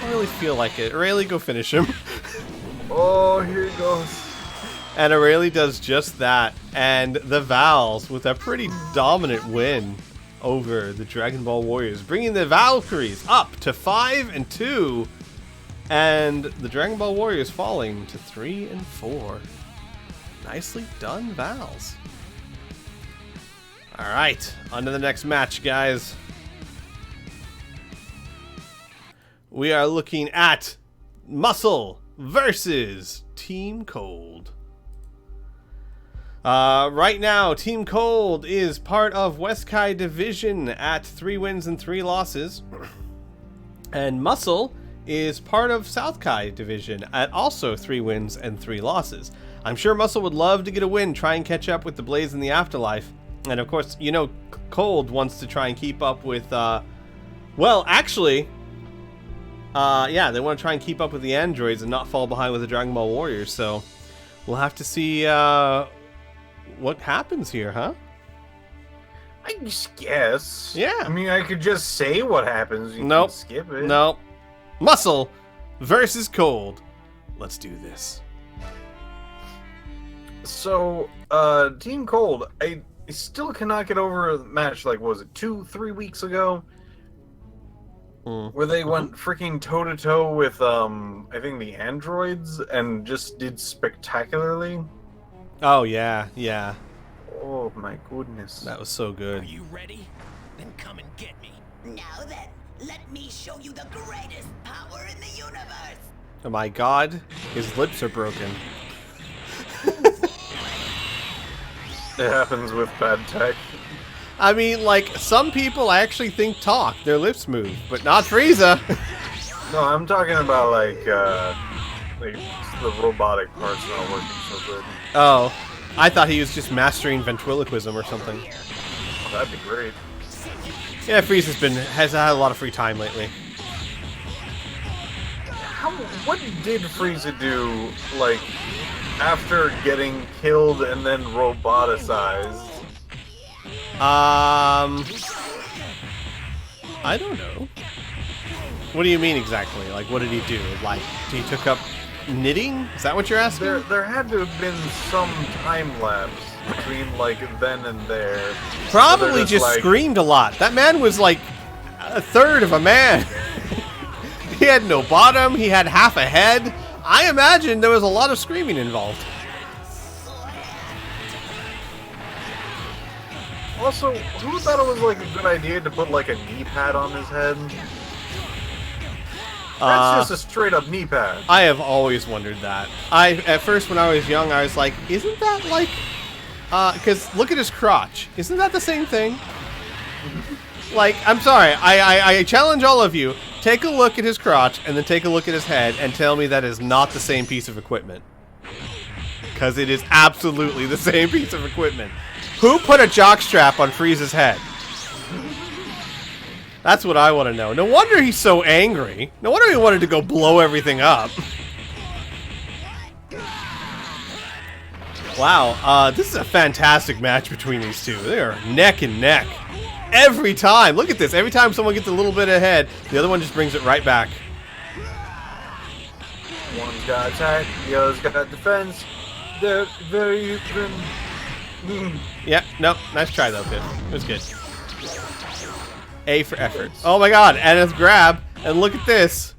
S1: don't really feel like it. Rayleigh, go finish him.
S2: Oh, here he goes.
S1: And Rayleigh does just that. And the Vals, with a pretty dominant win over the Dragon Ball Warriors, bringing the Valkyries up to 5-2. And the Dragon Ball Warriors falling to 3-4. Nicely done, Vals. Alright, on to the next match, guys. We are looking at Muscle versus Team Cold. Right now, Team Cold is part of Weskai Division at 3 wins and 3 losses. And Muscle is part of South Kai Division at also 3 wins and 3 losses. I'm sure Muscle would love to get a win, try and catch up with the Blaze in the Afterlife. And of course, you know, Cold wants to try and keep up with, well, actually, yeah, they want to try and keep up with the androids and not fall behind with the Dragon Ball Warriors. So we'll have to see what happens here, huh?
S2: I just guess.
S1: Yeah.
S2: I mean, I could just say what happens. You
S1: Nope.
S2: can skip it.
S1: Nope. Muscle versus Cold. Let's do this.
S2: So, Team Cold, I still cannot get over a match, like, what was it, 2-3 weeks ago? Where they went freaking toe-to-toe with, I think the androids, and just did spectacularly.
S1: Oh, yeah, yeah.
S2: Oh, my goodness.
S1: That was so good.
S3: Are you ready? Then come and get me.
S4: Now then, let me show you the greatest power in the universe.
S1: Oh my god, his lips are broken.
S2: It happens with bad tech.
S1: I mean, like, some people actually think talk, their lips move, but not Frieza.
S2: No, I'm talking about, like the robotic parts not working so good.
S1: Oh, I thought he was just mastering ventriloquism or something.
S2: Oh, that'd be great.
S1: Yeah, Frieza's has had a lot of free time lately.
S2: What did Frieza do, like, after getting killed and then roboticized?
S1: I don't know. What do you mean exactly? Like, what did he do? Like, he took up knitting? Is that what you're asking?
S2: There had to have been some time lapse between, like, then and there.
S1: Probably just
S2: like,
S1: screamed a lot. That man was like a third of a man. He had no bottom, he had half a head. I imagine there was a lot of screaming involved.
S2: Also, who thought it was, like, a good idea to put, like, a knee pad on his head? That's just a straight-up knee pad.
S1: I have always wondered that. At first, when I was young, I was like, isn't that like... because look at his crotch. Isn't that the same thing? Like, I'm sorry. I challenge all of you. Take a look at his crotch, and then take a look at his head, and tell me that is not the same piece of equipment. Because it is absolutely the same piece of equipment. Who put a jockstrap on Frieza's head? That's what I want to know. No wonder he's so angry. No wonder he wanted to go blow everything up. Wow, this is a fantastic match between these two. They are neck and neck. Every time. Look at this. Every time someone gets a little bit ahead, the other one just brings it right back.
S2: One's got attack, the other's got defense. They're very even.
S1: Yeah, no, nice try though, Pip. It was good. A for effort. Oh my god, and his grab, and look at this.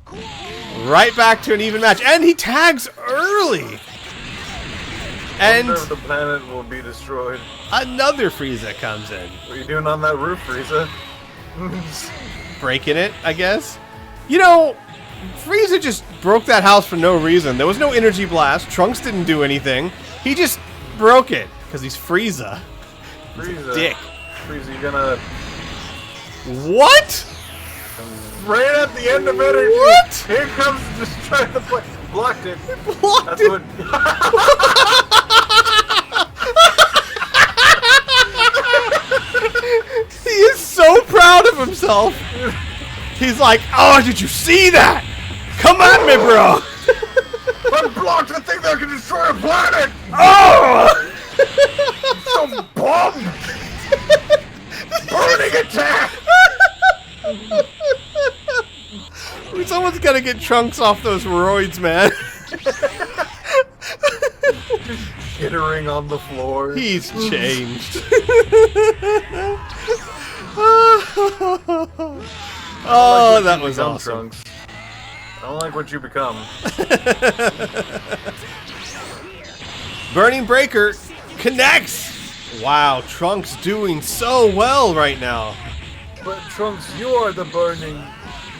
S1: Right back to an even match. And he tags early. And
S2: the planet will be destroyed.
S1: Another Frieza comes in.
S2: What are you doing on that roof, Frieza?
S1: Breaking it, I guess. You know, Frieza just broke that house for no reason. There was no energy blast. Trunks didn't do anything. He just broke it because he's Frieza.
S2: Frieza.
S1: Dick.
S2: Frieza, you gonna...
S1: What?
S2: Right at the end of energy.
S1: What?
S2: Here comes just trying to play. Blocked it.
S1: Blocked
S2: That's
S1: it.
S2: what.
S1: He's like, oh, did you see that? Come at me, bro.
S2: Unblock the thing that can destroy a planet!
S1: Oh!
S2: So bummed! Burning attack!
S1: Someone's gotta get Trunks off those roids, man.
S2: Jittering on the floor.
S1: He's changed. Oh, that was awesome.
S2: Trunks. I don't like what you become.
S1: Burning Breaker connects. Wow, Trunks doing so well right now.
S2: But Trunks, you are the burning.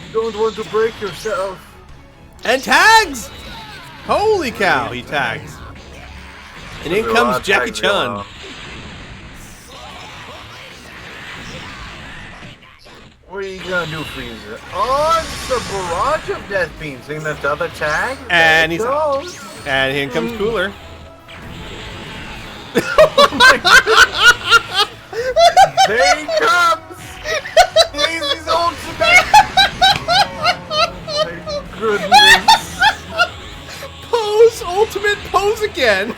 S2: You don't want to break yourself.
S1: And tags! Holy cow, he tags. And in comes Jackie Chun.
S2: What are you gonna do, Frieza? Oh, it's the barrage of death beams. Seeing that other tag?
S1: And
S2: there
S1: he's
S2: it goes.
S1: And in comes Cooler.
S2: There he comes! Daisy's ultimate! Oh my goodness.
S1: Pose, ultimate pose again.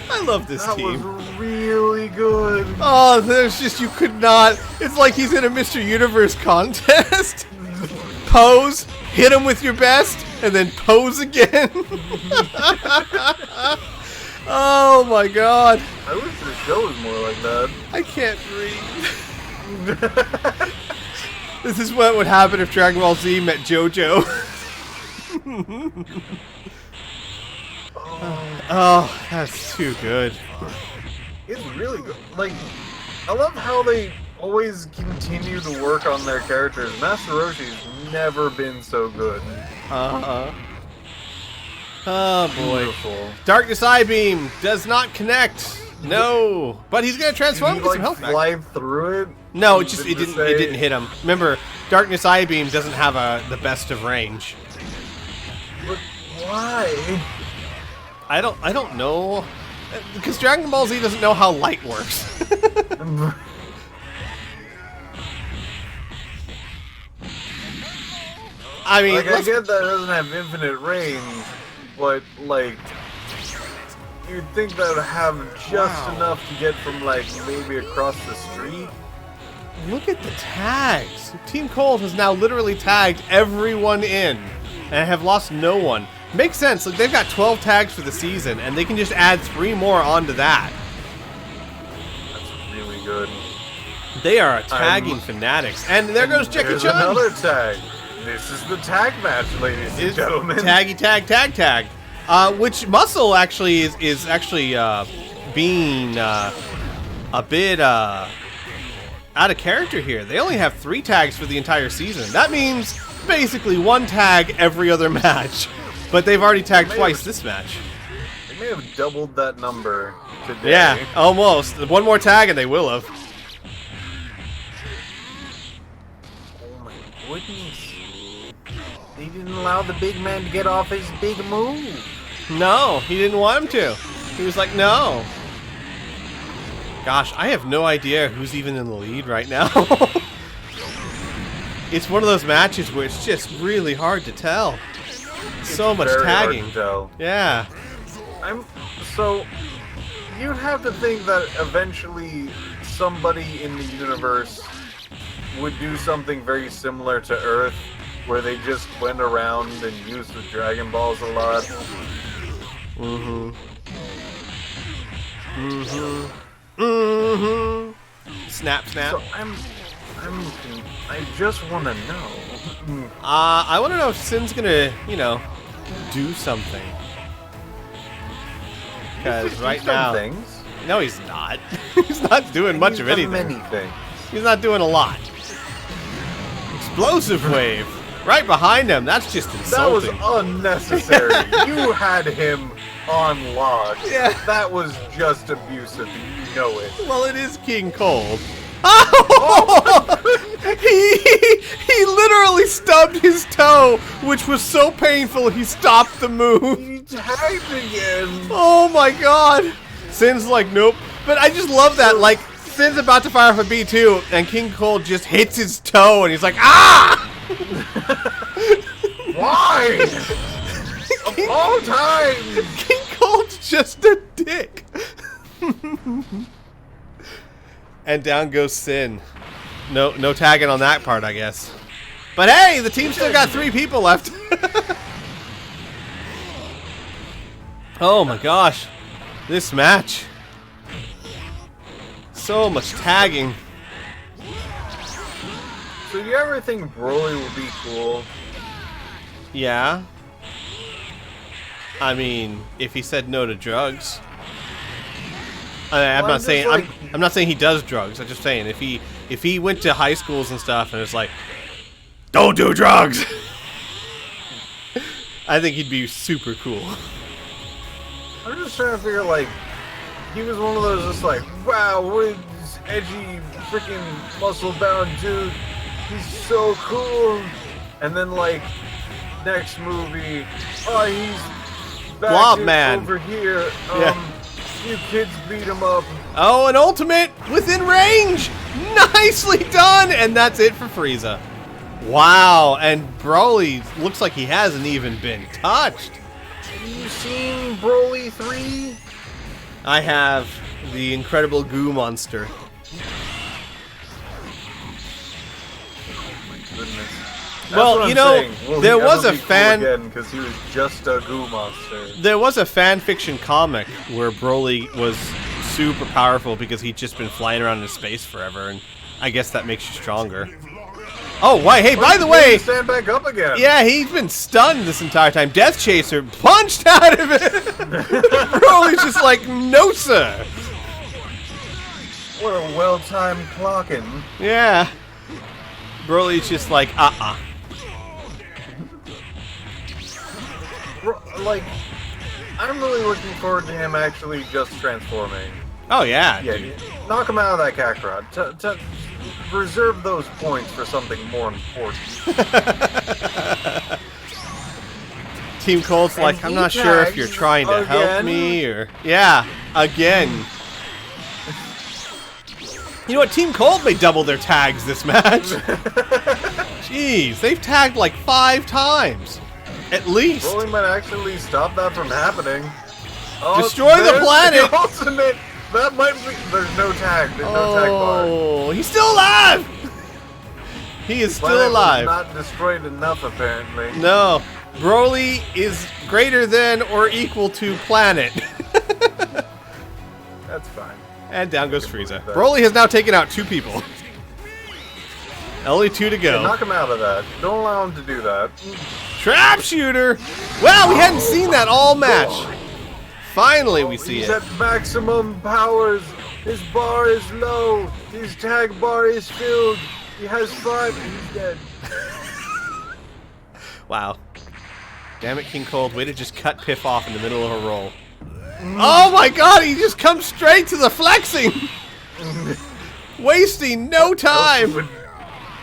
S1: I love this
S2: That
S1: team.
S2: was really good.
S1: Oh, there's just, you could not. It's like he's in a Mr. Universe contest. Pose, hit him with your best, and then pose again. Oh my god.
S2: I wish the show was more like that.
S1: I can't breathe. This is what would happen if Dragon Ball Z met JoJo. Oh, that's too good.
S2: It's really good. Like, I love how they always continue to work on their characters. Master Roshi's never been so good.
S1: Uh-huh. Oh boy.
S2: Beautiful.
S1: Darkness Eye Beam does not connect. No, but he's gonna transform
S2: Did
S1: and
S2: he,
S1: get some health back.
S2: fly through it?
S1: No, it just it
S2: Did
S1: didn't hit him. Remember, Darkness Eye Beam doesn't have the best of range.
S2: But why?
S1: I don't know, because Dragon Ball Z doesn't know how light works. I mean,
S2: Like, I get that it doesn't have infinite range, but like, you'd think that would have just enough to get from like maybe across the street.
S1: look at the tags. Team Cold has now literally tagged everyone in and have lost no one. Makes sense. Like, they've got 12 tags for the season, and they can just add 3 more onto that.
S2: That's really good.
S1: They are tagging fanatics. And there goes Jackie
S2: There's
S1: Chun.
S2: another tag. This is the tag match, ladies and gentlemen.
S1: Taggy tag tag tag. Which Muscle actually is actually being a bit out of character here. They only have 3 tags for the entire season. That means basically 1 tag every other match. But they've already tagged twice this match.
S2: They may have doubled that number today.
S1: Yeah, almost. 1 more tag and they will have.
S2: Oh my goodness. They didn't allow the big man to get off his big move.
S1: No, he didn't want him to. He was like, no. Gosh, I have no idea who's even in the lead right now. It's one of those matches where it's just really hard to tell. So much
S2: Very
S1: tagging.
S2: hard to tell.
S1: Yeah.
S2: So you'd have to think that eventually somebody in the universe would do something very similar to Earth, where they just went around and used the Dragon Balls a lot.
S1: Mm-hmm. Mm-hmm. Mm-hmm. Snap, snap.
S2: So I just want to know.
S1: I want to know if Sin's gonna, do something. Because right
S2: He's done
S1: now,
S2: things.
S1: no, he's not. He's not doing much of
S2: He's
S1: anything.
S2: done many things.
S1: He's not doing a lot. Explosive wave, right behind him. That's just
S2: That was
S1: insulting.
S2: unnecessary. You had him on lock.
S1: Yeah.
S2: That was just abusive. You know it.
S1: Well, it is King Cold. Oh! He literally stubbed his toe, which was so painful he stopped the move.
S2: He tagged again.
S1: Oh my god. Sin's like, nope. But I just love that, like, Sin's about to fire off a B2, and King Cold just hits his toe, and he's like, ah!
S2: Why? Of all time!
S1: King Cold's just a dick. And down goes Sin. No tagging on that part, I guess. But hey, the team still got 3 people left. Oh my gosh. This match. So much tagging.
S2: So you ever think Broly would be cool?
S1: Yeah. I mean, if he said no to drugs. I'm not saying
S2: like,
S1: I'm not saying he does drugs. I'm just saying if he went to high schools and stuff and it's like, don't do drugs. I think he'd be super cool.
S2: I'm just trying to figure, like, he was one of those just like, wow, what this edgy, freaking muscle-bound dude. He's so cool. And then, like, next movie, oh, he's back
S1: Blob Man
S2: over here.
S1: Yeah.
S2: You kids beat him up.
S1: Oh, an ultimate within range! Nicely done! And that's it for Frieza. Wow, and Broly looks like he hasn't even been touched.
S2: Have you seen Broly 3?
S1: I have the incredible goo monster.
S2: Goodness.
S1: Well, you know, there was a fan.
S2: Because he was just a goo monster.
S1: There was a fan fiction comic where Broly was super powerful because he'd just been flying around in space forever, and I guess that makes you stronger. Oh, why? Hey, by the way,
S2: stand back up again.
S1: yeah, he's been stunned this entire time. Death Chaser punched out of it. Broly's just like, no, sir.
S2: What a well-timed clocking.
S1: Yeah. Broly's just like,
S2: Like, I'm really looking forward to him actually just transforming.
S1: Oh, yeah.
S2: Yeah, knock him out of that Kakarot. Reserve those points for something more important.
S1: Team Cold's like, I'm not sure if you're trying to help me or... Yeah, again. You know what? Team Cold may double their tags this match. Jeez, they've tagged like 5 times. At least.
S2: Broly might actually stop that from happening. Oh,
S1: Destroy the planet!
S2: The ultimate! That might be... There's no tag. There's no tag bar.
S1: Oh, he's still alive! He is still alive.
S2: Not destroyed enough, apparently.
S1: No. Broly is greater than or equal to planet.
S2: That's fine.
S1: And down goes Frieza. Broly has now taken out 2 people. Only 2 to go.
S2: Yeah, knock him out of that. Don't allow him to do that.
S1: Trap shooter! Wow, we hadn't seen that all match. Finally, we see
S2: he's
S1: it.
S2: at maximum powers. His bar is low. His tag bar is filled. He has 5 and he's dead.
S1: Wow. Damn it, King Cold. Way to just cut Piff off in the middle of a roll. Oh my god, he just comes straight to the flexing! Wasting no time!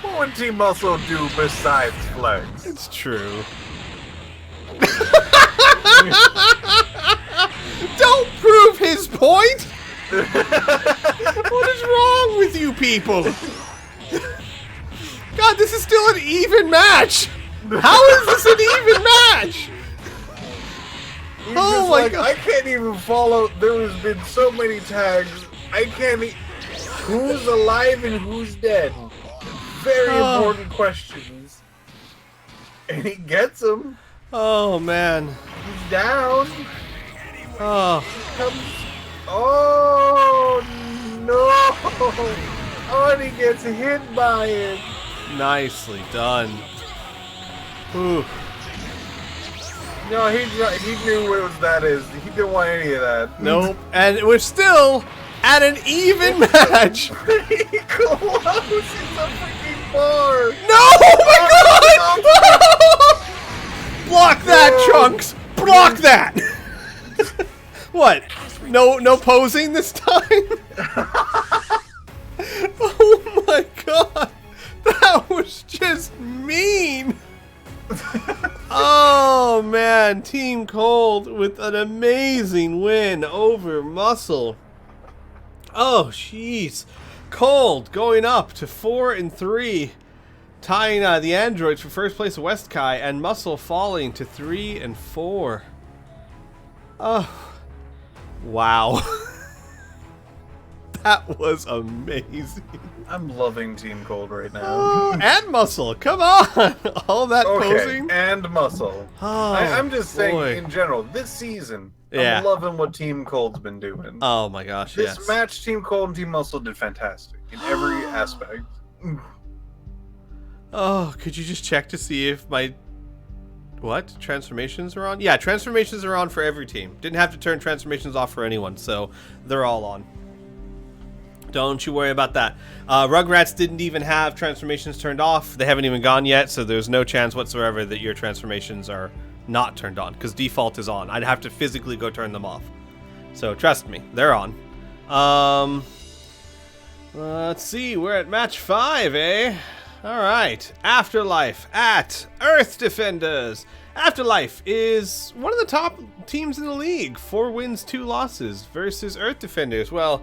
S2: What would Team Muscle do besides flex?
S1: It's true. Don't prove his point! What is wrong with you people? God, this is still an even match! How is this an even match?
S2: He's
S1: Oh
S2: just
S1: my
S2: like,
S1: god.
S2: I can't even follow. There has been so many tags. I can't. Who's alive and who's dead? Very important questions. And he gets them.
S1: Oh man.
S2: He's down.
S1: Oh.
S2: Oh no! Oh, and he gets hit by it.
S1: Nicely done. Ooh.
S2: No, he knew what that is. He didn't want any of that.
S1: Nope. And we're still at an even match.
S2: Pretty close. It's a freaking bar.
S1: No! Oh my god! Block that, Trunks! Block that! What? No posing this time? Oh my god! That was just mean! Oh man, Team Cold with an amazing win over Muscle. Oh, jeez. Cold going up to 4 and 3. Tying the androids for first place at West Kai, and Muscle falling to 3 and 4. Oh, wow. That was amazing.
S2: I'm loving Team Cold right now.
S1: And Muscle, come on. All that posing.
S2: And Muscle.
S1: Oh,
S2: I'm just saying,
S1: boy.
S2: in general, this season,
S1: Yeah.
S2: I'm loving what Team Cold's been doing.
S1: Oh my gosh,
S2: This
S1: yes.
S2: match, Team Cold and Team Muscle did fantastic in every aspect.
S1: Oh, could you just check to see if my... What? Transformations are on? Yeah, transformations are on for every team. Didn't have to turn transformations off for anyone, so they're all on. Don't you worry about that. Rugrats didn't even have transformations turned off. They haven't even gone yet, so there's no chance whatsoever that your transformations are not turned on, because default is on. I'd have to physically go turn them off. So trust me, they're on. Let's see, we're at match 5, eh? Alright, Afterlife at Earth Defenders. Afterlife is one of the top teams in the league. 4 wins, 2 losses versus Earth Defenders. Well,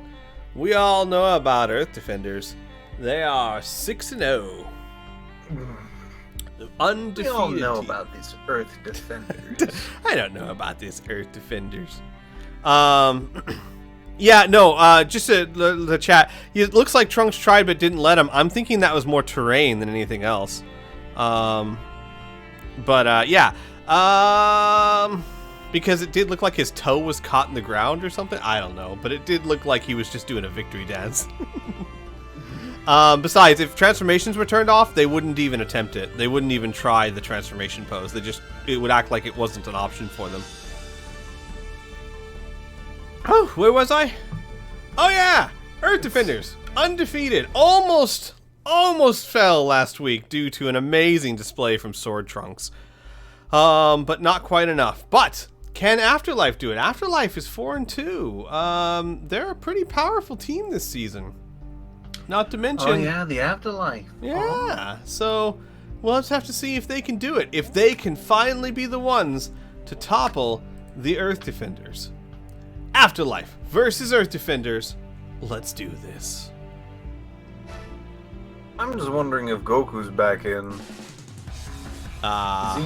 S1: we all know about Earth Defenders. They are 6-0. Undefeated.
S2: We all know
S1: team.
S2: about these Earth Defenders.
S1: I don't know about these Earth Defenders. Yeah, no, just the chat. It looks like Trunks tried but didn't let him. I'm thinking that was more terrain than anything else. Yeah. Because it did look like his toe was caught in the ground or something. I don't know, but it did look like he was just doing a victory dance. Besides, if transformations were turned off, they wouldn't even attempt it. They wouldn't even try the transformation pose. It would act like it wasn't an option for them. Oh, where was I? Oh yeah, Earth Defenders, undefeated, almost fell last week due to an amazing display from Sword Trunks. But not quite enough. But can Afterlife do it? Afterlife is 4-2. They're a pretty powerful team this season. Not to mention,
S2: Oh yeah, the Afterlife.
S1: yeah. So we'll just have to see if they can do it. If they can finally be the ones to topple the Earth Defenders. Afterlife versus Earth Defenders. Let's do this.
S2: I'm just wondering if Goku's back in. Is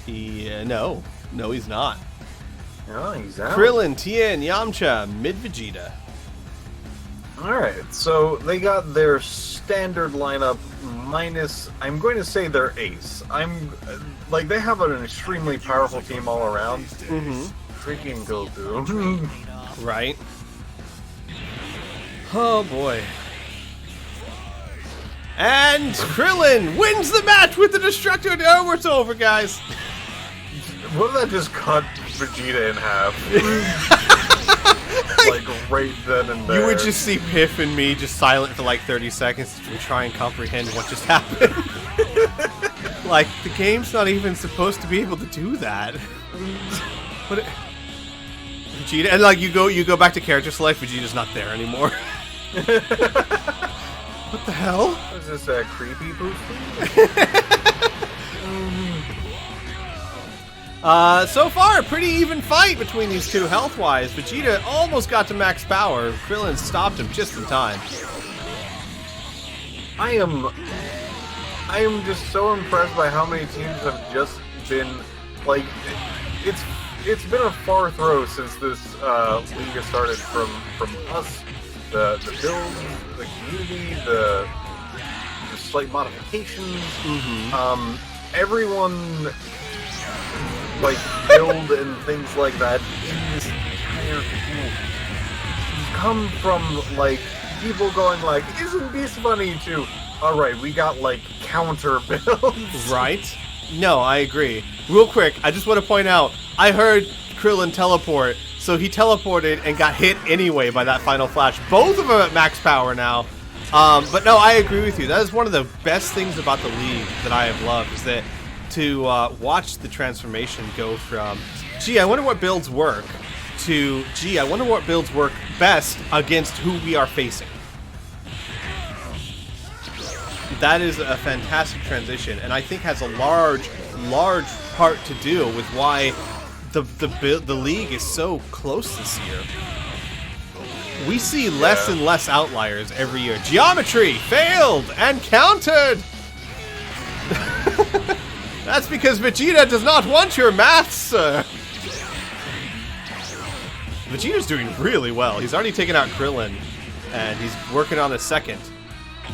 S2: he in the...
S1: No, he's not.
S2: Oh, he's out.
S1: Krillin, Tien, Yamcha, mid Vegeta.
S2: Alright, so they got their standard lineup minus, I'm going to say their ace. They have an extremely powerful team all around. Freaking Goku.
S1: Right. Oh boy. And Krillin wins the match with the Destructo. Oh, it's over, guys.
S2: What if that just cut Vegeta in half? Right then and there.
S1: You would just see Piff and me just silent for like 30 seconds to try and comprehend what just happened. Like, the game's not even supposed to be able to do that. But Vegeta, and like you go back to character select, Vegeta's not there anymore. What the hell?
S2: Is this a creepy booster?
S1: So far, a pretty even fight between these two health-wise. Vegeta almost got to max power. Krillin stopped him just in time.
S2: I am just so impressed by how many teams have just been like it's been a far throw since this league has started from us, the builds, the community, the slight modifications. Everyone build and things like that in this entire group come from people going isn't this funny too? Alright, we got counter builds.
S1: Right? No, I agree. Real quick, I just want to point out, I heard Krillin teleport, so he teleported and got hit anyway by that final flash. Both of them at max power now. But no, I agree with you. That is one of the best things about the league that I have loved, is that to watch the transformation go from, gee, I wonder what builds work, to, gee, I wonder what builds work best against who we are facing. That is a fantastic transition, and I think has a large part to do with why the league is so close this year. We see less and less outliers every year. Geometry failed and countered. That's because Vegeta does not want your maths, sir. Vegeta's doing really well. He's already taken out Krillin, and he's working on a second.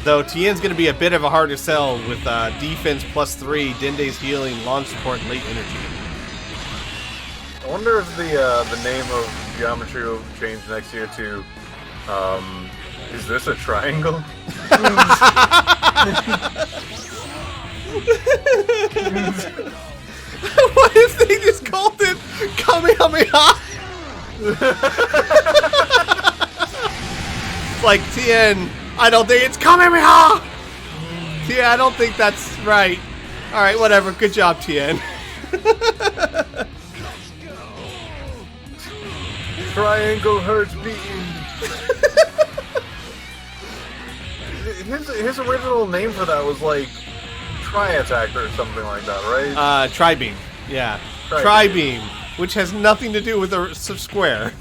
S1: Though Tien's going to be a bit of a harder sell with defense +3, Dende's healing, launch support, and late energy.
S2: I wonder if the name of Geometry will change next year to, is this a triangle?
S1: What if they just called it Kamehameha? Like, Tien, I don't think it's Kamehameha! Tien, I don't think that's right. Alright, whatever. Good job, Tien.
S2: Triangle hurts beating. His original name for that was like Tri-Attack or something like that, right?
S1: Tri-Beam. Yeah. Tri-Beam, which has nothing to do with a square.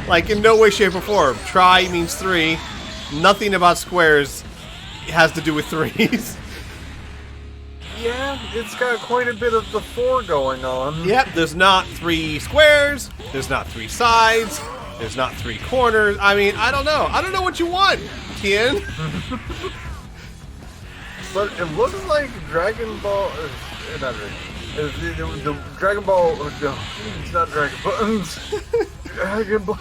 S1: Like, in no way, shape, or form. Tri means 3. Nothing about squares has to do with 3s.
S2: Yeah, it's got quite a bit of the 4 going on.
S1: Yep, there's not 3 squares, there's not 3 sides, there's not 3 corners. I mean, I don't know. I don't know what you want, Tien.
S2: But it looks like Dragon Ball... not the Dragon Ball... No, it's not Dragon Ball. Dragon Ball...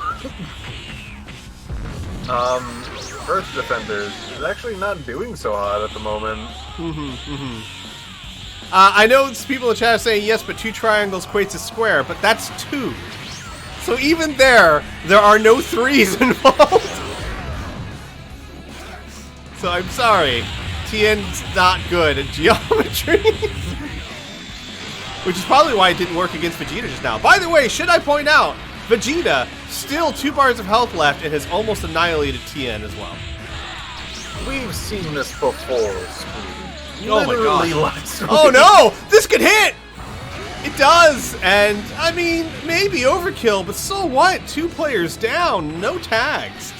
S2: Earth Defenders is actually not doing so hot at the moment.
S1: I know people in the chat are saying, yes, but 2 triangles equates a square, but that's 2. So even there are no 3s involved. So I'm sorry. Tien's not good at geometry. Which is probably why it didn't work against Vegeta just now. By the way, should I point out, Vegeta, still 2 bars of health left and has almost annihilated Tien as well.
S2: We've seen this before,
S1: Oh my god.
S2: last week.
S1: Oh no! This could hit! It does! And, I mean, maybe overkill, but so what? 2 players down, no tags.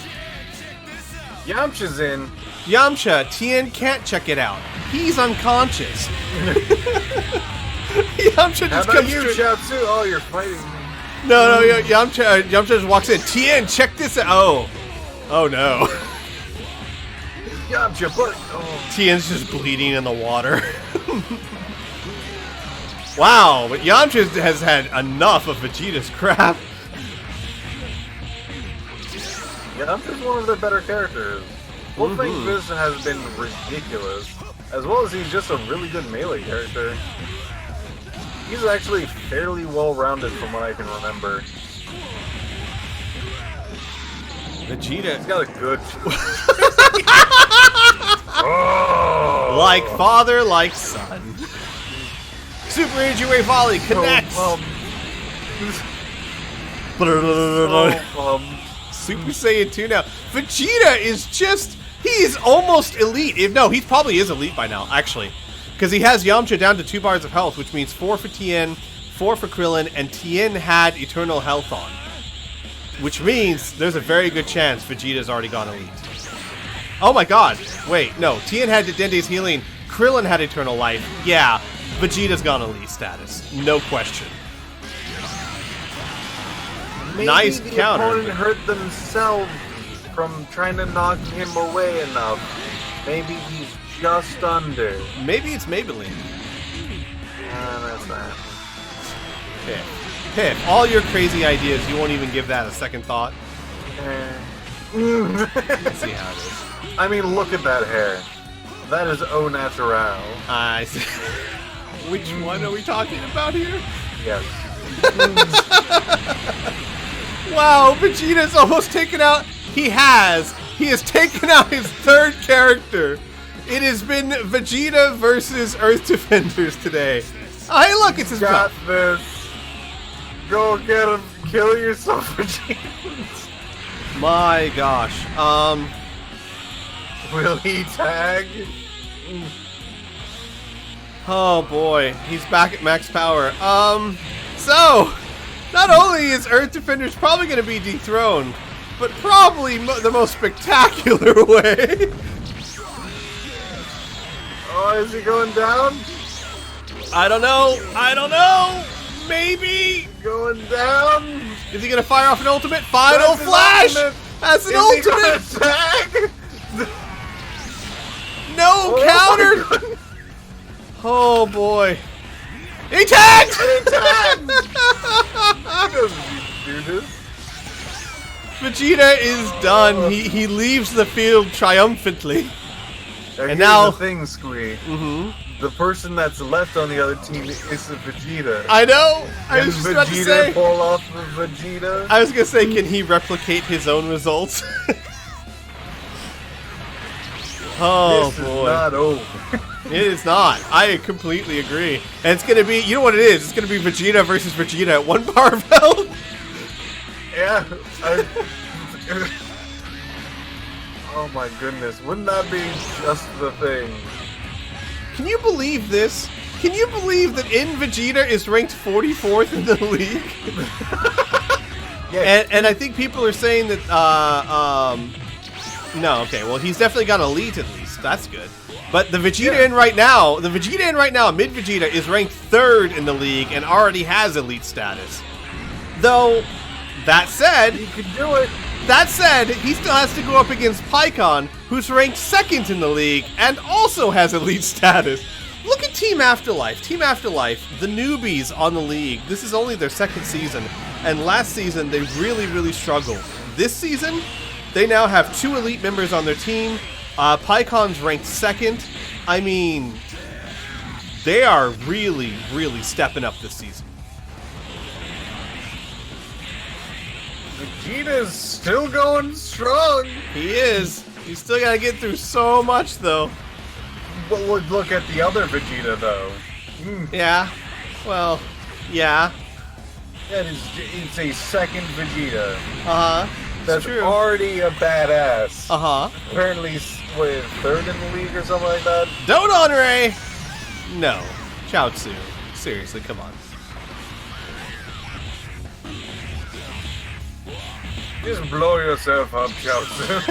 S2: Yamcha's in.
S1: Yamcha, Tien can't check it out. He's unconscious. Yamcha
S2: How
S1: just
S2: about
S1: comes
S2: you,
S1: straight...
S2: Chaozu? Oh, you're fighting me.
S1: No, Yamcha just walks in. Tien, check this out. Oh no.
S2: Yamcha, but... Oh.
S1: Tien's just bleeding in the water. Wow, but Yamcha has had enough of Vegeta's crap.
S2: Yamcha's one of their better characters. Wolfang Fist has been ridiculous, as well as he's just a really good melee character. He's actually fairly well-rounded from what I can remember.
S1: Vegeta...
S2: He's got a good...
S1: Like father, like son. Super Energy Wave Volley connects! Super Saiyan 2 now. Vegeta is just... He's almost elite. No, he probably is elite by now, actually. Because he has Yamcha down to 2 bars of health, which means 4 for Tien, 4 for Krillin, and Tien had Eternal Health on. Which means there's a very good chance Vegeta's already gone elite. Oh my god. Wait, no. Tien had Dende's healing. Krillin had Eternal Life. Yeah, Vegeta's gone elite status. No question.
S2: Maybe
S1: Nice
S2: the
S1: counter.
S2: opponent hurt themselves from trying to knock him away enough. Maybe he's just under.
S1: Maybe it's Maybelline.
S2: That's not.
S1: Piff, all your crazy ideas, you won't even give that a second thought. Let's see how it is.
S2: I mean, look at that hair. That is au natural.
S1: I see. Which one are we talking about here?
S2: Yes.
S1: Wow, Vegeta's almost taken out. He has taken out his 3rd character. It has been Vegeta versus Earth Defenders today. Oh, hey, look, it's his
S2: Got
S1: butt.
S2: this. Go get him. Kill yourself, Vegeta.
S1: My gosh.
S2: Will he tag?
S1: Oh boy, he's back at max power. So, not only is Earth Defenders probably going to be dethroned, but probably the most spectacular way.
S2: Oh, is he going down?
S1: I don't know. I don't know. Maybe.
S2: Going down?
S1: Is he gonna fire off an ultimate? Final
S2: That's
S1: flash.
S2: ultimate.
S1: That's an
S2: Is he gonna
S1: ultimate.
S2: attack?
S1: No
S2: Oh
S1: counter.
S2: my God.
S1: Oh boy. He tagged.
S2: He doesn't need to do this.
S1: Vegeta is done. He leaves the field triumphantly.
S2: And
S1: now-
S2: here's the thing, Squee. The person that's left on the other team is the Vegeta.
S1: I know. I
S2: Can
S1: was just about to
S2: Vegeta
S1: say.
S2: pull off the Vegeta?
S1: I was gonna say, can he replicate his own results? Oh
S2: this
S1: boy.
S2: is not over.
S1: It is not. I completely agree. And it's gonna be, you know what it is? It's gonna be Vegeta versus Vegeta at 1 bar of health.
S2: Yeah. Oh my goodness. Wouldn't that be just the thing?
S1: Can you believe this? Can you believe that Vegeta is ranked 44th in the league?
S2: Yeah.
S1: And I think people are saying that, no, okay, well, he's definitely got elite at least. That's good. But the Vegeta in right now, mid Vegeta, is ranked 3rd in the league and already has elite status. Though, that said,
S2: He could do it.
S1: he still has to go up against Pycon, who's ranked 2nd in the league and also has elite status. Look at Team Afterlife. Team Afterlife, the newbies on the league. This is only their 2nd season, and last season they really, really struggled. This season, they now have 2 elite members on their team. Pycon's ranked 2nd. I mean, they are really, really stepping up this season.
S2: Vegeta's still going strong.
S1: He is. He's still got to get through so much, though.
S2: But look at the other Vegeta, though.
S1: Yeah. Well, yeah.
S2: That is, it's a 2nd Vegeta.
S1: Uh-huh.
S2: That's
S1: true.
S2: already a badass.
S1: Uh-huh.
S2: Apparently, 3rd in the league or something like that.
S1: Don't Honore! No. Chaozu. Seriously, come on.
S2: Just blow yourself up, Chaozu.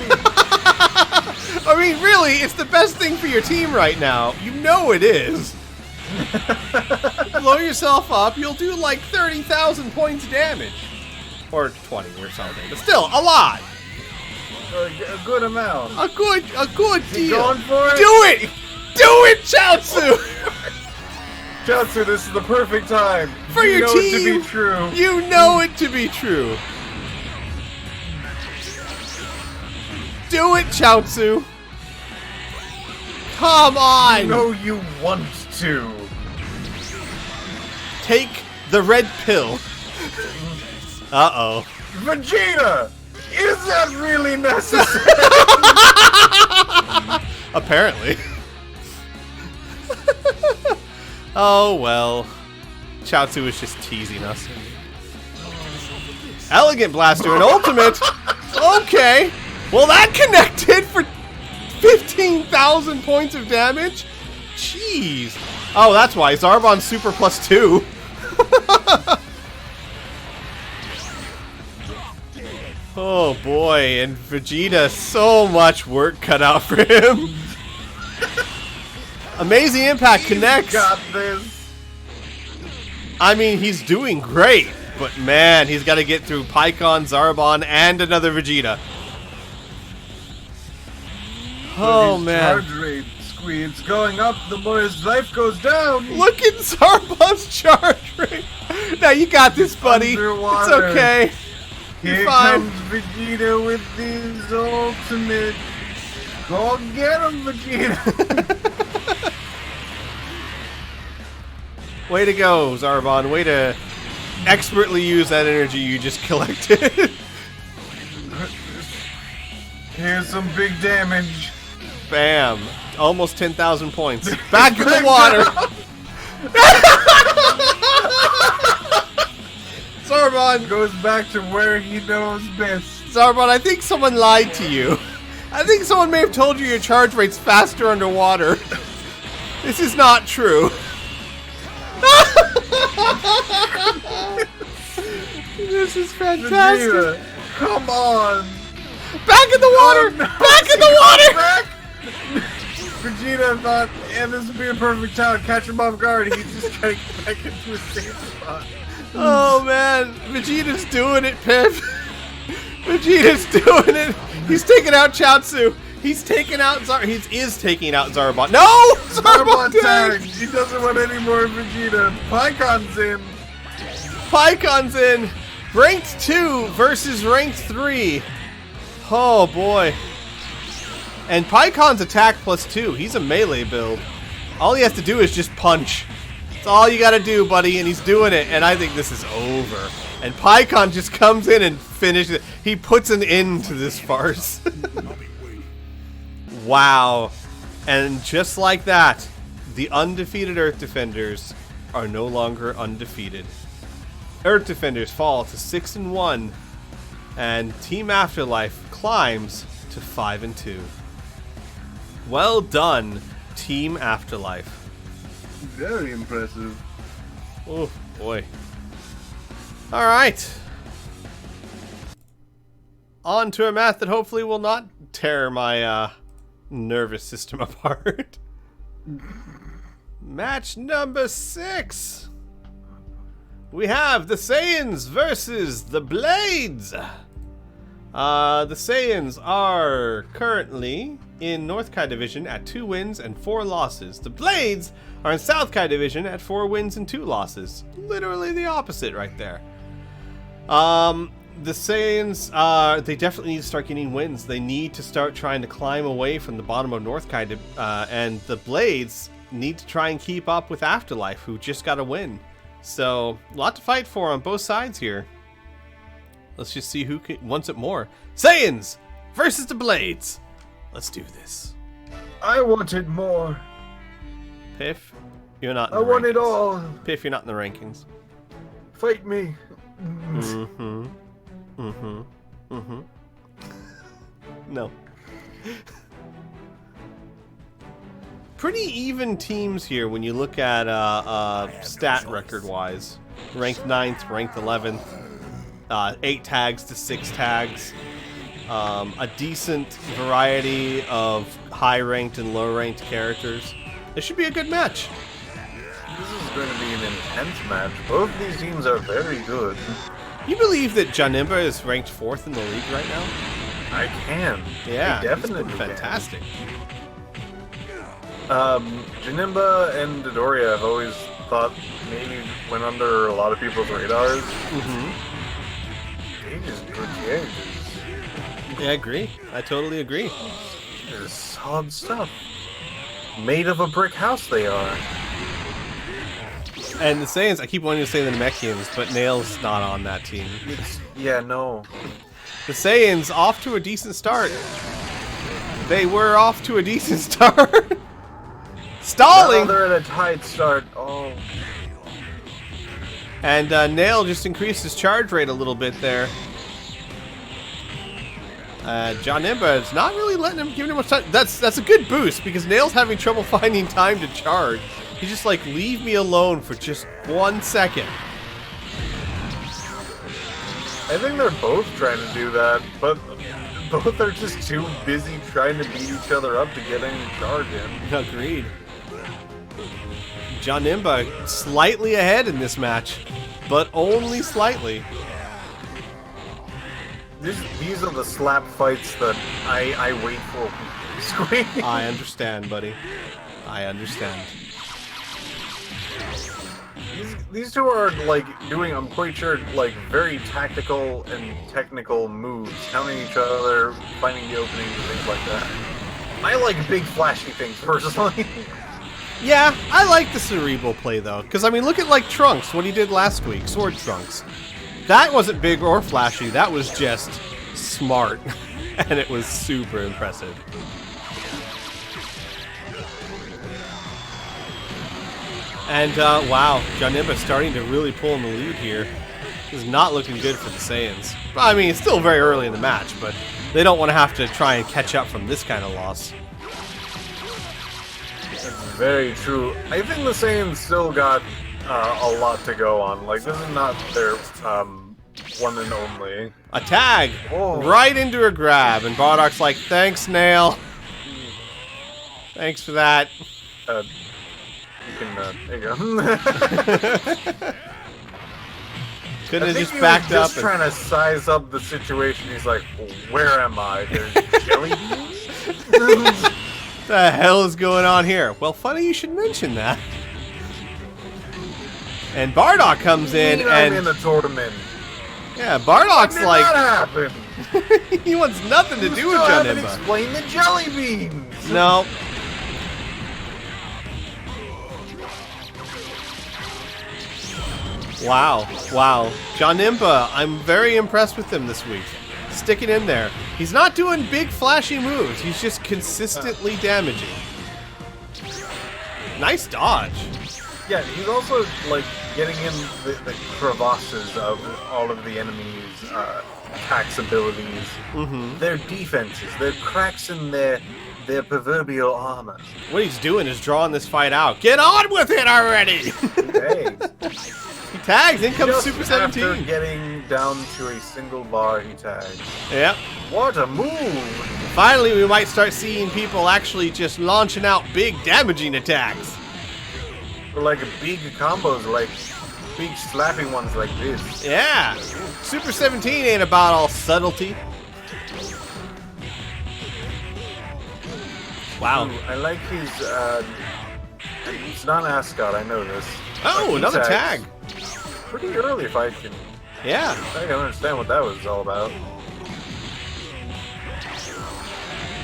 S1: I mean, really, it's the best thing for your team right now. You know it is. Blow yourself up, you'll do like 30,000 points damage. Or 20 or something. But still, a lot.
S2: A good amount.
S1: A good deal.
S2: Going for it?
S1: Do it! Do it, Chaozu!
S2: Chaozu, this is the perfect time.
S1: For
S2: you
S1: your
S2: know
S1: team.
S2: it to be true.
S1: You know it to be true. Do it, Chaozu. Come on.
S2: No, you want to.
S1: Take the red pill. Uh-oh.
S2: Vegeta! Is that really necessary?
S1: Apparently. Oh, well. Chaozu was just teasing us. Elegant Blaster and Ultimate. Okay. Well, that connected for 15,000 points of damage. Jeez. Oh, that's why. Zarbon's Super +2. Oh boy, and Vegeta, so much work cut out for him. Amazing Impact connects.
S2: Got this.
S1: I mean, he's doing great, but man, he's got to get through Pycon, Zarbon, and another Vegeta. Oh
S2: His
S1: man.
S2: charge rate, Squee, it's going up the more his life goes down.
S1: Look at Zarbon's charge rate. Now you got this, buddy.
S2: Underwater.
S1: It's okay.
S2: Here
S1: You're fine.
S2: comes Vegeta with his ultimate. Go get him, Vegeta.
S1: Way to go, Zarbon. Way to expertly use that energy you just collected.
S2: Here's some big damage.
S1: Bam. Almost 10,000 points. Back in the water. Zarbon.
S2: Goes back to where he knows best.
S1: Zarbon, I think someone lied to you. I think someone may have told you your charge rate's faster underwater. This is not true. This is fantastic.
S2: Vegeta, come on.
S1: Back in the water!
S2: Oh, no,
S1: Back in the water!
S2: Back! Vegeta thought, and this would be a perfect time to catch him off guard. He's just trying to get back into his safe spot.
S1: Oh man, Vegeta's doing it, Pip. Vegeta's doing it. He's taking out Chaozu. He's taking out He is taking out Zarbon. No!
S2: Zarbon
S1: Zarbon
S2: tagged.
S1: tagged!
S2: He doesn't want any more Vegeta. Pycon's in.
S1: Pycon's in. Ranked 2 versus ranked 3. Oh boy. And Pycon's attack +2. He's a melee build. All he has to do is just punch. That's all you gotta do, buddy, and he's doing it, and I think this is over. And Pycon just comes in and finishes it. He puts an end to this farce. Wow. And just like that, the undefeated Earth Defenders are no longer undefeated. Earth Defenders fall to 6-1, and Team Afterlife climbs to 5-2. Well done, Team Afterlife.
S2: Very impressive.
S1: Oh boy. All right. On to a match that hopefully will not tear my nervous system apart. Match number 6. We have the Saiyans versus the Blades. The Saiyans are currently in North Kai Division at 2 wins and 4 losses. The Blades are in South Kai Division at 4 wins and 2 losses. Literally the opposite right there. The Saiyans, they definitely need to start getting wins. They need to start trying to climb away from the bottom of North Kai, and the Blades need to try and keep up with Afterlife, who just got a win. So, a lot to fight for on both sides here. Let's just see who wants it more. Saiyans versus the Blades. Let's do this.
S2: I wanted more.
S1: Piff, you're not in
S2: I
S1: the
S2: want it
S1: rankings.
S2: all.
S1: Piff, you're not in the rankings.
S2: Fight me.
S1: No. Pretty even teams here when you look at stat record-wise. Ranked 9th, ranked 11th, 8 tags to 6 tags. A decent variety of high-ranked and low-ranked characters. It should be a good match.
S2: This is going to be an intense match. Both these teams are very good.
S1: You believe that Janemba is ranked 4th in the league right now?
S2: I can.
S1: Yeah,
S2: I definitely
S1: he's been fantastic.
S2: Janemba and Dodoria I've always thought maybe went under a lot of people's radars. They just good characters.
S1: Yeah, I agree. I totally agree.
S2: They're solid stuff. Made of a brick house they are.
S1: And the Saiyans, I keep wanting to say the Namekians, but Nail's not on that team.
S2: Yeah, no.
S1: The Saiyans off to a decent start. They were off to a decent start. Stalling!
S2: Now they're at a tight start. Oh.
S1: And Nail just increased his charge rate a little bit there. John Imba is not really letting him, giving him much time. That's a good boost because Nail's having trouble finding time to charge. He's just like, leave me alone for just 1 second.
S2: I think they're both trying to do that, but both are just too busy trying to beat each other up to get any charge in.
S1: Agreed. John Imba slightly ahead in this match, but only slightly.
S2: These are the slap fights that I wait for.
S1: I understand, buddy. I understand.
S2: These two are like doing, I'm quite sure, like very tactical and technical moves, counting each other, finding the openings and things like that. I like big flashy things personally.
S1: Yeah, I like the cerebral play though, because I mean, look at like Trunks, what he did last week, Sword Trunks. That wasn't big or flashy, that was just smart, and it was super impressive. And wow, Janemba starting to really pull in the lead here. This is not looking good for the Saiyans. I mean, it's still very early in the match, but they don't want to have to try and catch up from this kind of loss.
S2: Very true. I think the Saiyans still got a lot to go on. Like, this is not their one and only.
S1: A tag
S2: Oh.
S1: right into a grab, and Bardock's like, "Thanks, Nail. Thanks for that."
S2: You can, there you go.
S1: Couldn't
S2: I
S1: have
S2: think
S1: just
S2: he
S1: backed
S2: was
S1: up.
S2: just trying to size up the situation. He's like, "Where am I? There's jelly beans."
S1: What the hell is going on here? Well, funny you should mention that. And Bardock comes in,
S2: I'm
S1: and
S2: in the tournament.
S1: yeah, Bardock's
S2: Did
S1: like,
S2: that happen?
S1: he wants nothing to
S2: You
S1: do with
S2: still
S1: John
S2: haven't
S1: Imba.
S2: explained the jelly beans.
S1: No. Wow, wow. John Imba, I'm very impressed with him this week. Sticking in there. He's not doing big flashy moves, he's just consistently damaging. Nice dodge.
S2: Yeah, he's also like getting in the crevasses of all of the enemies' attacks abilities. Their defenses, their cracks in their proverbial armor.
S1: What he's doing is drawing this fight out. Get on with it already!
S2: Hey,
S1: He tags, in comes
S2: just
S1: Super
S2: after
S1: 17.
S2: getting down to a single bar, he tags.
S1: Yep.
S2: What a move!
S1: Finally, we might start seeing people actually just launching out big damaging attacks.
S2: Or like big combos, like big slapping ones like this.
S1: Yeah. Super 17 ain't about all subtlety. Wow.
S2: Ooh, I like his, it's not an ascot, I know this.
S1: Oh,
S2: But he
S1: another
S2: tags
S1: tag.
S2: Pretty early if I can
S1: Yeah.
S2: understand what that was all about.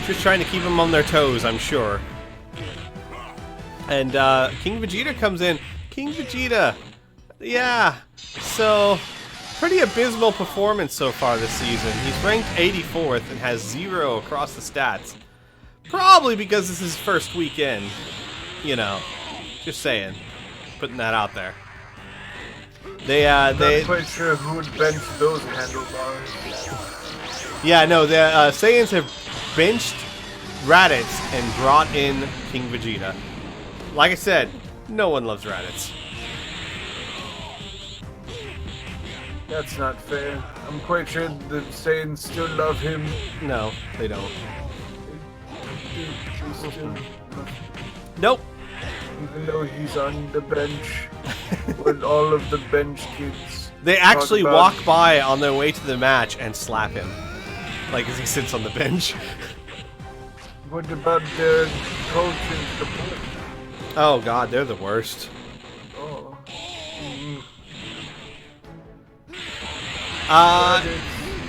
S1: Just trying to keep them on their toes, I'm sure. And King Vegeta comes in. King Vegeta. Yeah. So, pretty abysmal performance so far this season. He's ranked 84th and has 0 across the stats. Probably because this is his first weekend. You know. Just saying. Putting that out there. They
S2: Not quite sure who would bench those handlebars.
S1: Yeah, no, the Saiyans have benched Raditz and brought in King Vegeta. Like I said, no one loves Raditz.
S2: That's not fair. I'm quite sure the Saiyans still love him.
S1: No, they don't.
S2: They still love him,
S1: Nope.
S2: even though he's on the bench with all of the bench kids.
S1: They actually
S2: talk
S1: walk
S2: about-
S1: by on their way to the match and slap him. Like as he sits on the bench.
S2: What about the coaches? The
S1: Oh god, they're the worst.
S2: oh.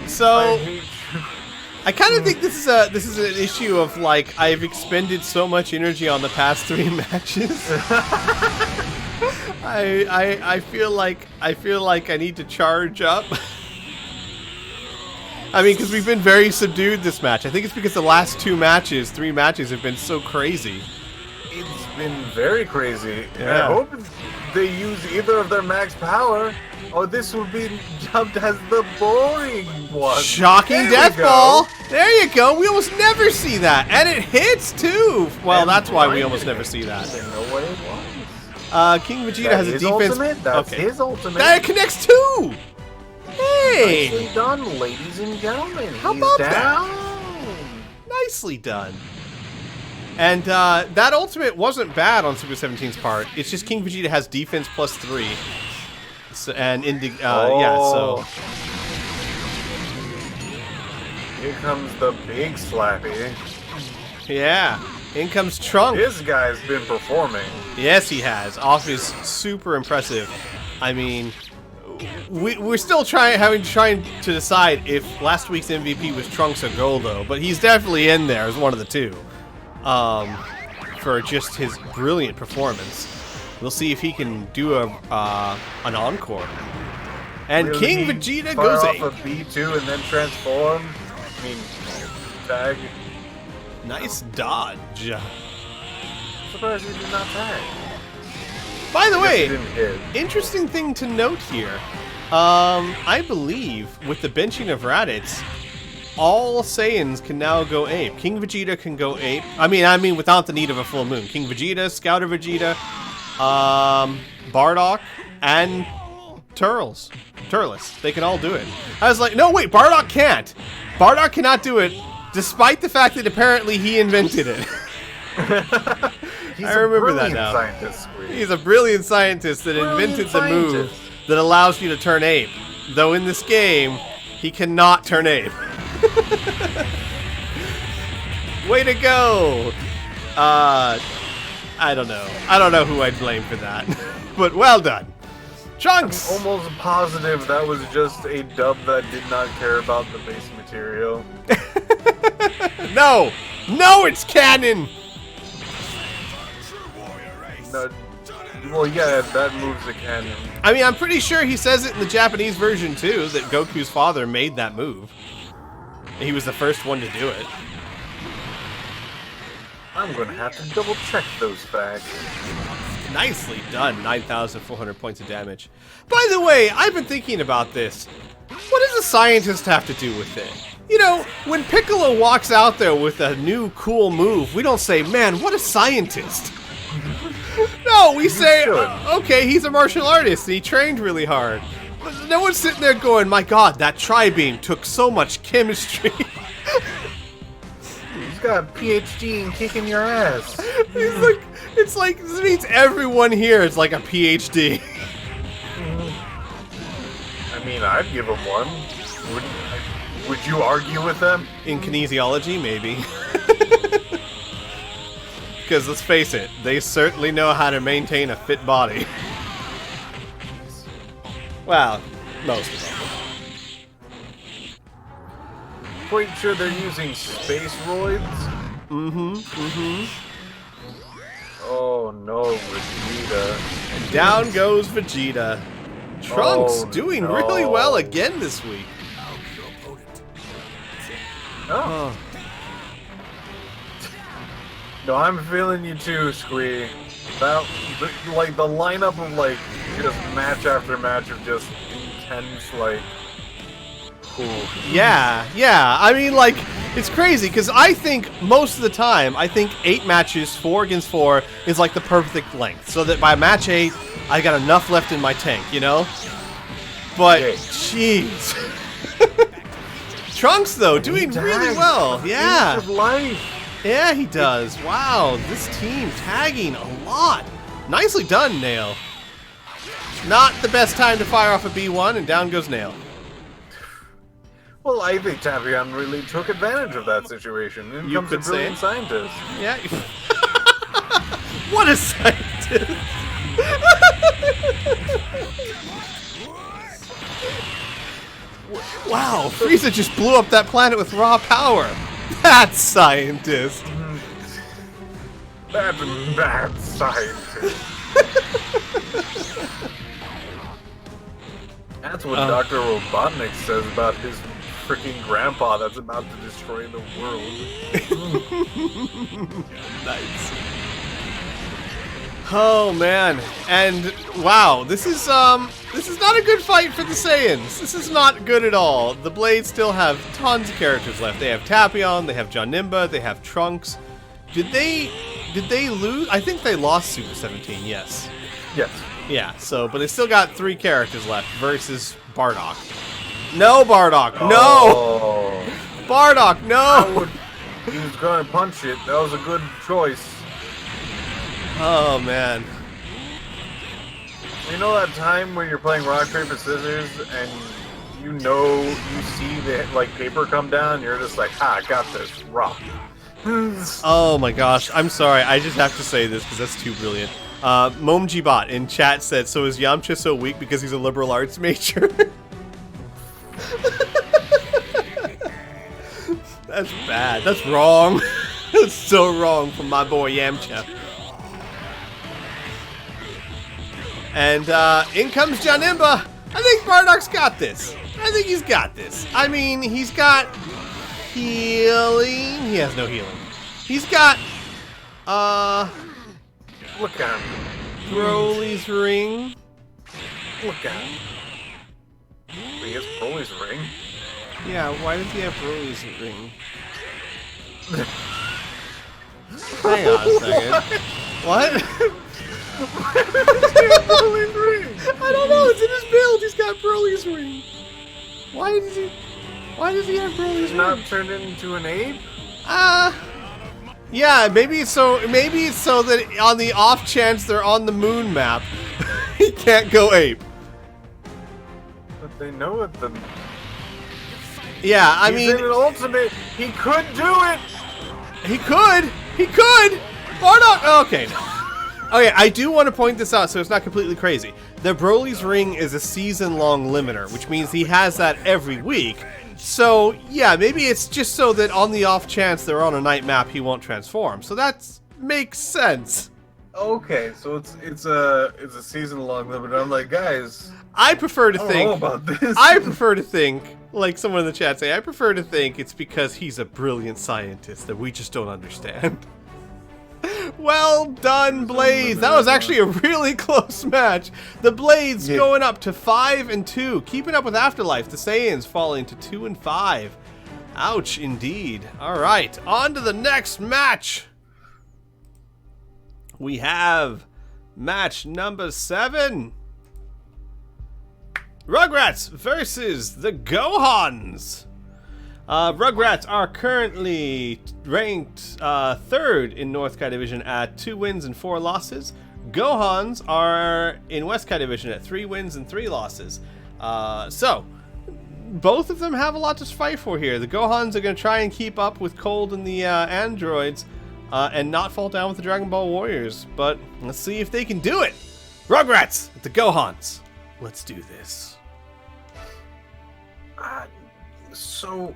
S1: So
S2: I hate you.
S1: I kind of think this is an issue of like I've expended so much energy on the past 3 matches. I feel like I need to charge up. I mean, because we've been very subdued this match. I think it's because the last 3 matches have been so crazy.
S2: It's been very crazy.
S1: Yeah.
S2: I hope they use either of their max power, or this will be dubbed as the boring one.
S1: Shocking
S2: There we
S1: death
S2: go.
S1: ball. There you go. We almost never see that, and it hits too. Well,
S2: And
S1: that's why we
S2: blinded
S1: almost never
S2: it.
S1: see that.
S2: Didn't know what it was.
S1: King Vegeta
S2: That
S1: has a
S2: his
S1: defense.
S2: ultimate? That's
S1: okay.
S2: his ultimate.
S1: That connects too. Hey,
S2: Nicely done, ladies and gentlemen.
S1: How
S2: He's
S1: about that?
S2: down.
S1: nicely done. And that ultimate wasn't bad on Super 17's part. It's just King Vegeta has defense +3. So, and yeah, so
S2: Here comes the big slappy.
S1: yeah. In comes Trunk.
S2: This guy's been performing.
S1: Yes, he has. Off is super impressive. I mean, we're still trying to decide if last week's MVP was Trunks or Goldo, but he's definitely in there as one of the two. For just his brilliant performance. We'll see if he can do an encore. And
S2: Will
S1: King
S2: he
S1: Vegeta
S2: fire
S1: goes
S2: off
S1: 8.
S2: a B2 and then transform. I mean, tag.
S1: Nice dodge.
S2: Surprised he did not tag.
S1: By the
S2: He
S1: way,
S2: didn't hit.
S1: interesting thing to note here. I believe with the benching of Raditz, all Saiyans can now go ape. King Vegeta can go ape. I mean without the need of a full moon. King Vegeta, Scouter Vegeta, Bardock, and Turles. They can all do it. I was like, no, wait, Bardock can't. Bardock cannot do it, despite the fact that apparently he invented it. I remember that now.
S2: Scientist,
S1: He's a brilliant scientist that invented the move that allows you to turn ape. Though in this game, he cannot turn ape. Way to go! I don't know. I don't know who I'd blame for that. But well done. Trunks!
S2: I'm almost positive that was just a dub that did not care about the base material.
S1: No! No, it's canon!
S2: No, well, yeah, that moves the canon.
S1: I mean, I'm pretty sure he says it in the Japanese version too, that Goku's father made that move. He was the first one to do it.
S2: I'm gonna have to double check those facts.
S1: Nicely done, 9,400 points of damage. By the way, I've been thinking about this. What does a scientist have to do with it? You know, when Piccolo walks out there with a new cool move, we don't say, man, what a scientist. No, we say, okay, he's a martial artist and he trained really hard. But no one's sitting there going, my god, that tri-beam took so much chemistry.
S2: He's got a PhD in kicking your ass.
S1: It's like, this means everyone here is like a PhD.
S2: I mean, I'd give him one. Would you argue with them?
S1: In kinesiology, maybe. Because let's face it, they certainly know how to maintain a fit body. Well, most of them.
S2: Quite sure they're using space roids? Oh no, Vegeta.
S1: And down goes Vegeta. Trunks doing really well again this week.
S2: Oh. No, I'm feeling you too, Squee. That, like, the lineup of, like, just match after match of just intense, like,
S1: Yeah. I mean, like, it's crazy, because I think, most of the time, I think 8 matches, 4 against 4, is, like, the perfect length. So that by match 8, I got enough left in my tank, you know? But, jeez. Trunks, though, doing really well. Yeah. Yeah, he does. Wow, this team tagging a lot. Nicely done, Nail. Not the best time to fire off a B1, and down goes Nail.
S2: Well, I think Tapion really took advantage of that situation. In comes a brilliant scientist.
S1: Yeah. What a scientist! Wow, Frieza just blew up that planet with raw power. That's scientist.
S2: That's bad scientist. That's what Dr. Robotnik says about his freaking grandpa that's about to destroy the world.
S1: Nice. Oh man, and wow, this is not a good fight for the Saiyans. This is not good at all. The Blades still have tons of characters left. They have Tapion, they have Janemba, they have Trunks. Did they lose? I think they lost Super 17. Yes.
S2: Yes.
S1: Yeah. So, but they still got 3 characters left versus Bardock. No, Bardock. No. Bardock. No.
S2: He was gonna punch it. That was a good choice.
S1: Oh man.
S2: You know that time when you're playing rock, paper, scissors and you see the like paper come down and you're just like, I got this, rock.
S1: Oh my gosh, I'm sorry, I just have to say this because that's too brilliant. Momjibot in chat said, so is Yamcha so weak because he's a liberal arts major? That's bad, that's wrong. That's so wrong from my boy Yamcha. And in comes Janemba. I think Bardock's got this. I think he's got this. I mean, he's got healing. He has no healing. He's got
S2: look at him.
S1: Broly's ring.
S2: Look at him. He has Broly's ring.
S1: Yeah, why does he have Broly's ring? Hang on a second. What?
S2: Why does he have Broly's ring?
S1: I don't know, it's in his world he's got Broly's ring? Why does he have Broly's ring?
S2: Not turned into an ape?
S1: Yeah, maybe it's so that on the off chance they're on the moon map, he can't go ape.
S2: But they know it.
S1: Yeah, I
S2: He's
S1: mean,
S2: in an ultimate. He could do it.
S1: he could. Or not. Okay. Okay, I do want to point this out so it's not completely crazy. The Broly's ring is a season-long limiter, which means he has that every week. So, yeah, maybe it's just so that on the off chance they're on a night map, he won't transform. So that makes sense.
S2: Okay, so it's a season-long limit. I'm like, guys,
S1: I prefer to
S2: I don't
S1: think.
S2: know about this.
S1: I prefer to think, like someone in the chat say, I prefer to think it's because he's a brilliant scientist that we just don't understand. Well done, Blades. That was actually a really close match. The Blades going up to 5-2, keeping up with Afterlife. The Saiyans falling to 2-5. Ouch, indeed. All right, on to the next match. We have match number 7. Rugrats versus the Gohans. Rugrats are currently ranked 3rd in North Kai Division at 2 wins and 4 losses. Gohans are in West Kai Division at 3 wins and 3 losses. So, both of them have a lot to fight for here. The Gohans are going to try and keep up with Cold and the androids and not fall down with the Dragon Ball Warriors. But let's see if they can do it. Rugrats at the Gohans. Let's do this.
S2: So,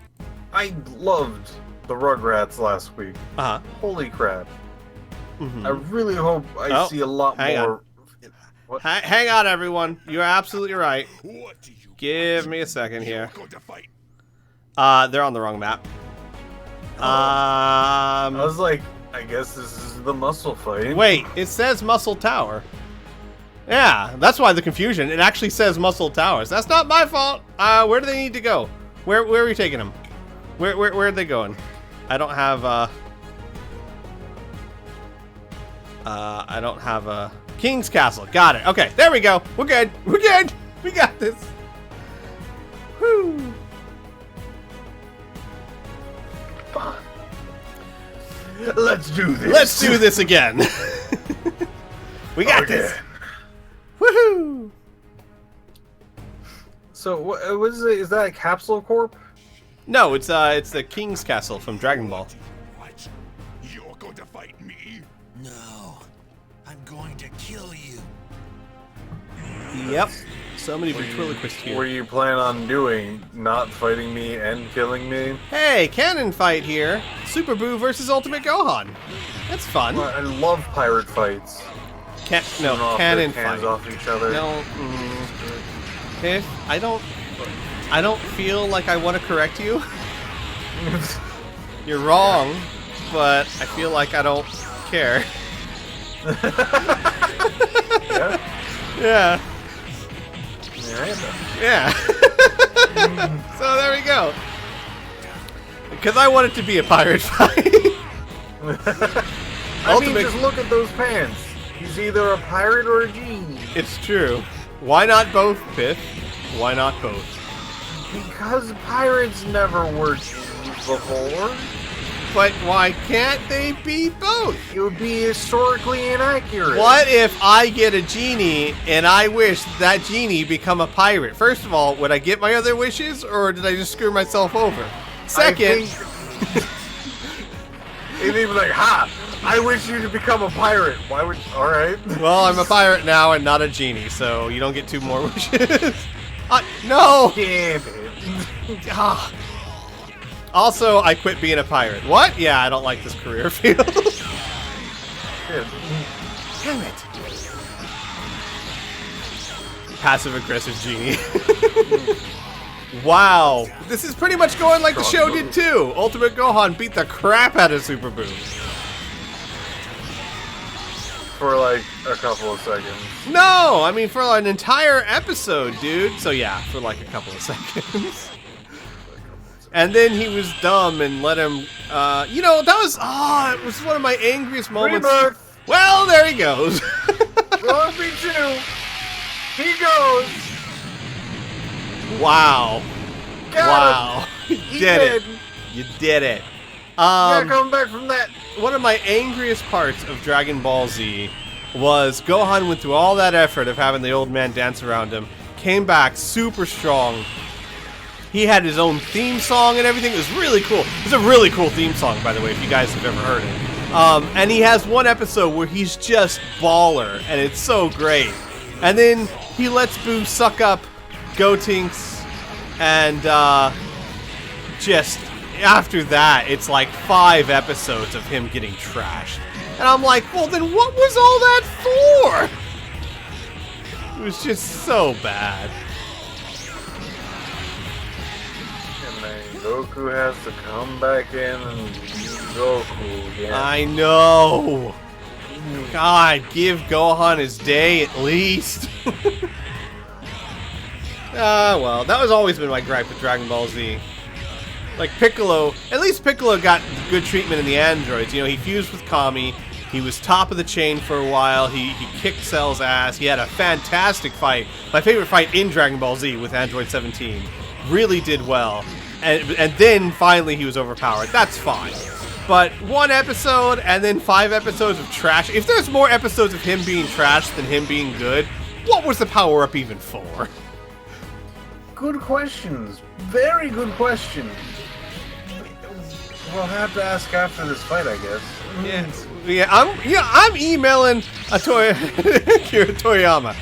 S2: I loved the Rugrats last week. Holy crap. I really hope I see a lot more. What?
S1: Hang on, everyone. You're absolutely right. Give me a second here. They're on the wrong map.
S2: I was like, I guess this is the muscle fight.
S1: Wait, it says Muscle Tower. Yeah, that's why the confusion. It actually says Muscle Towers. That's not my fault. Where do they need to go? Where are we taking them? Where are they going? I don't have I don't have a King's Castle. Got it. Okay, there we go. We're good. We're good. We got this. Woo.
S2: Let's do this.
S1: Let's do this again. We got this. Woohoo!
S2: So what is it? Is that a Capsule Corp?
S1: No, it's the King's Castle from Dragon Ball.
S3: What? You're going to fight me? No. I'm going to kill you.
S1: Yep. So many ventriloquists here.
S2: What do you plan on doing? Not fighting me and killing me?
S1: Hey, cannon fight here. Super Boo versus Ultimate Gohan. That's fun.
S2: Well, I love pirate fights.
S1: No, cannon fight.
S2: Off each other.
S1: No. If I don't feel like I want to correct you. You're wrong, but I feel like I don't care.
S2: Yeah.
S1: Yeah. Yeah. So there we go. Because I want it to be a pirate fight.
S2: I mean, just look at those pants. He's either a pirate or a genie.
S1: It's true. Why not both, Piff? Why not both?
S2: Because pirates never were genies before.
S1: But why can't they be both?
S2: It would be historically inaccurate.
S1: What if I get a genie and I wish that genie become a pirate? First of all, would I get my other wishes or did I just screw myself over? Second,
S2: it'd be like, ha! I wish you to become a pirate. Why would? All right.
S1: well, I'm a pirate now and not a genie, so you don't get 2 more wishes. No!
S2: Damn it.
S1: Ah. Also, I quit being a pirate. What? Yeah, I don't like this career field. Damn it. Passive-aggressive genie. Wow. This is pretty much going like the show did too. Ultimate Gohan beat the crap out of Super Boo.
S2: For like a couple of seconds.
S1: No! I mean for an entire episode, dude. So yeah, for like a couple of seconds. And then he was dumb and let him, you know, that was, it was one of my angriest moments.
S2: Rebirth.
S1: Well, there he goes.
S2: Well, me too. He goes.
S1: Wow.
S2: Got
S1: Wow. You
S2: He
S1: did it.
S2: did.
S1: You did it.
S2: Yeah, coming back from that.
S1: One of my angriest parts of Dragon Ball Z was Gohan went through all that effort of having the old man dance around him, came back super strong. He had his own theme song and everything. It was really cool. It's a really cool theme song, by the way, if you guys have ever heard it. And he has one episode where he's just baller, and it's so great. And then he lets Boo suck up Gotenks, and just after that, it's like 5 episodes of him getting trashed. And I'm like, well, then what was all that for? It was just so bad.
S2: And then Goku has to come back in and beat Goku again.
S1: I know. God, give Gohan his day at least. Well, that was always been my gripe with Dragon Ball Z. Like Piccolo, at least Piccolo got good treatment in the androids. You know, he fused with Kami. He was top of the chain for a while. He kicked Cell's ass. He had a fantastic fight. My favorite fight in Dragon Ball Z with Android 17. Really did well. And then finally he was overpowered. That's fine. But 1 episode and then 5 episodes of trash. If there's more episodes of him being trash than him being good, what was the power-up even for?
S2: Good questions. Very good questions. We'll have to ask after this fight, I guess.
S1: Yeah, I'm emailing Akira Toriyama.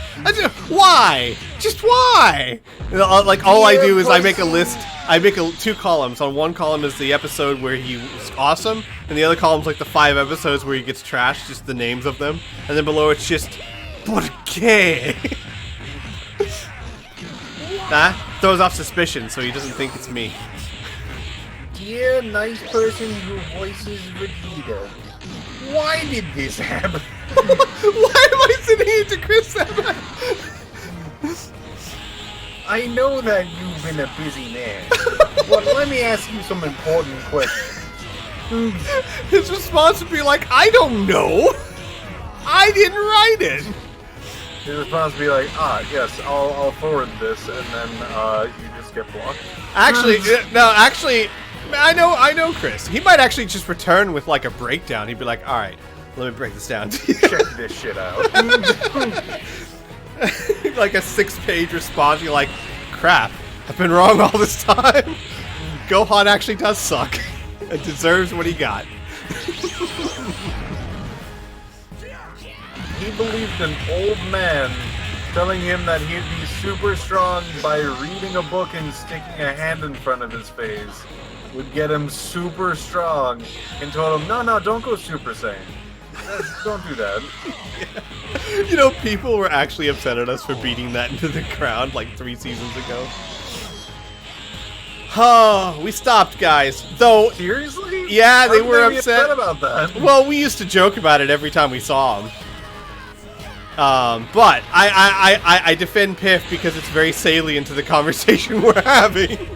S1: Why? Just why? Like all I do is I make a list. I make 2 columns. On one column is the episode where he was awesome, and the other column's like the 5 episodes where he gets trashed, just the names of them. And then below it's just ¿Por qué? That throws off suspicion, so he doesn't think it's me.
S2: Dear nice person who voices Vegeta, why did this happen?
S1: Why am I sitting here to Chris?
S2: I know that you've been a busy man, but let me ask you some important questions.
S1: His response would be like, I don't know. I didn't write it.
S2: His response would be like, yes, I'll forward this, and then you just get blocked.
S1: Actually, no, actually, I know Chris. He might actually just return with like a breakdown. He'd be like, all right, let me break this down.
S2: Check this shit out.
S1: Like a 6-page response. You're like, crap, I've been wrong all this time. Gohan actually does suck. It deserves what he got.
S2: He believed an old man telling him that he'd be super strong by reading a book and sticking a hand in front of his face would get him super strong, and told him, no, don't go Super Saiyan. Don't do that.
S1: Yeah. You know, people were actually upset at us for beating that into the ground like 3 seasons ago. Oh, we stopped, guys. Though,
S2: Seriously?
S1: yeah, they
S2: How
S1: were
S2: could be
S1: upset
S2: about that.
S1: Well, we used to joke about it every time we saw him. But I defend Piff because it's very salient to the conversation we're having.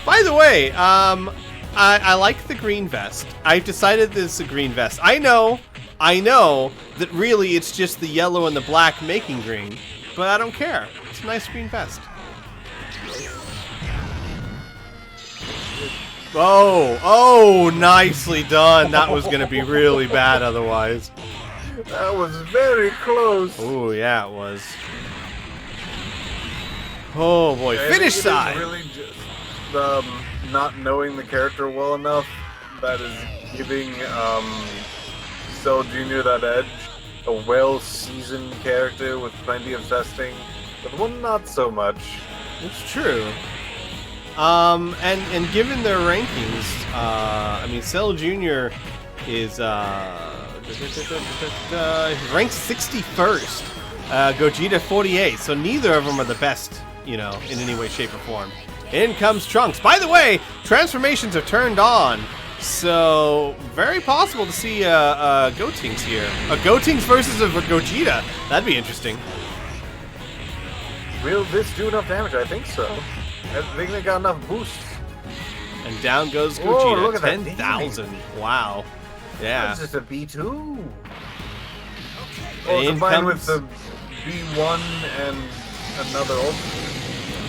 S1: By the way, I like the green vest. I've decided this is a green vest. I know that really it's just the yellow and the black making green, but I don't care. It's a nice green vest. Oh, nicely done. That was going to be really bad otherwise.
S2: That was very close.
S1: Oh, yeah, it was. Oh, boy. Finish side.
S2: It is really just not knowing the character well enough that is giving Cell Jr. that edge. A well-seasoned character with plenty of testing, but one not so much.
S1: It's true. And given their rankings, I mean, Cell Jr. is ranked 61st. Gogeta 48th. So neither of them are the best, you know, in any way, shape, or form. In comes Trunks. By the way, transformations are turned on, so very possible to see Gotenks here. A Gotenks versus a Gogeta. That'd be interesting.
S2: Will this do enough damage? I think so. I think they got enough boosts.
S1: And down goes Gogeta.
S2: Whoa, look at that
S1: 10,000. Wow. Yeah.
S2: That's just a B2.
S1: And
S2: Combined with the B1 and another ultimate.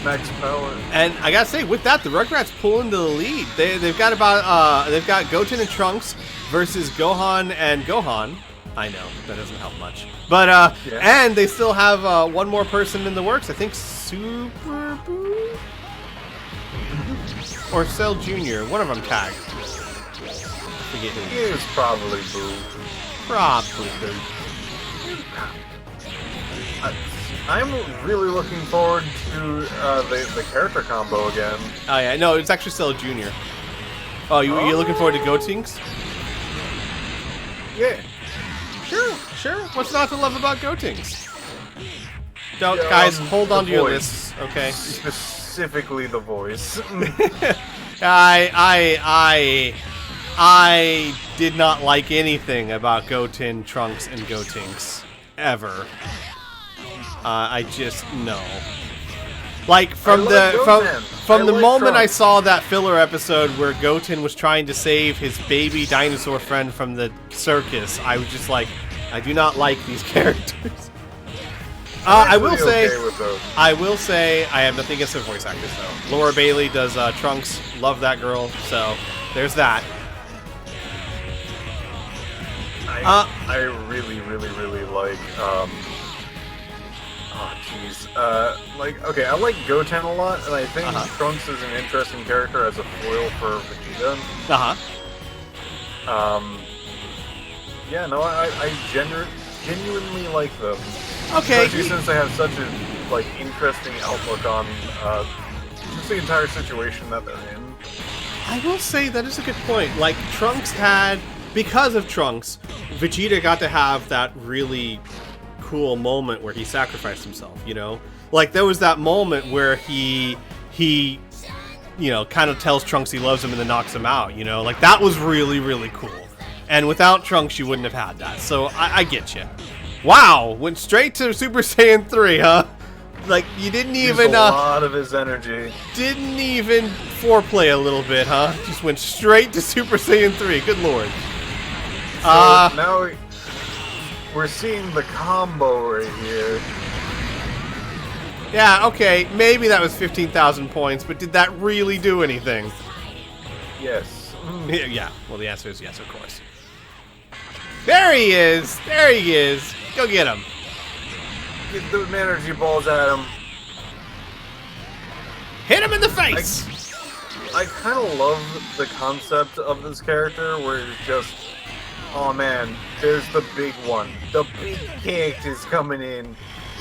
S2: Max power.
S1: And I gotta say, with that, the Rugrats pull into the lead. They've got Goten and Trunks versus Gohan and Gohan. I know that doesn't help much, but and they still have one more person in the works. I think Super Boo or Cell Jr. One of them tagged. I forget who.
S2: He is probably Boo.
S1: Probably Boo.
S2: I'm really looking forward to the character combo again.
S1: Oh yeah, no, it's actually Cell Jr. Oh, you're looking forward to Gotenks?
S2: Yeah.
S1: Sure. What's not to love about Gotenks? Don't, guys, hold on to your lists, okay?
S2: Specifically the voice.
S1: I did not like anything about Goten, Trunks, and Gotenks ever. I just no. Like from the moment I saw that filler episode where Goten was trying to save his baby dinosaur friend from the circus, I was just like, I do not like these characters. I will say I have nothing against the voice actors though. Laura Bailey does Trunks, love that girl. So there's that.
S2: I really like. Oh jeez. Like, okay, I like Goten a lot, and I think Trunks is an interesting character as a foil for Vegeta. Yeah, no, I genuinely like them.
S1: Okay.
S2: Especially since they have such a interesting outlook on just the entire situation that they're in.
S1: I will say that is a good point. Like Trunks had, because of Trunks, Vegeta got to have that really cool moment where he sacrificed himself, you know? Like there was that moment where he you know, kind of tells Trunks he loves him and then knocks him out, you know? Like that was really cool. And without Trunks you wouldn't have had that. So I get you. Wow, went straight to Super Saiyan 3, huh? Like you didn't even
S2: a lot of his energy.
S1: Didn't even foreplay a little bit, huh? Just went straight to Super Saiyan 3. Good lord.
S2: So now we're seeing the combo right here.
S1: Yeah, okay, maybe that was 15,000 points, but did that really do anything?
S2: Yes.
S1: Yeah, well the answer is yes, of course. There he is! There he is! Go get him!
S2: Get the energy balls at him.
S1: Hit him in the face!
S2: I kind of love the concept of this character where it's just, oh man, there's the big one. The big character's coming in.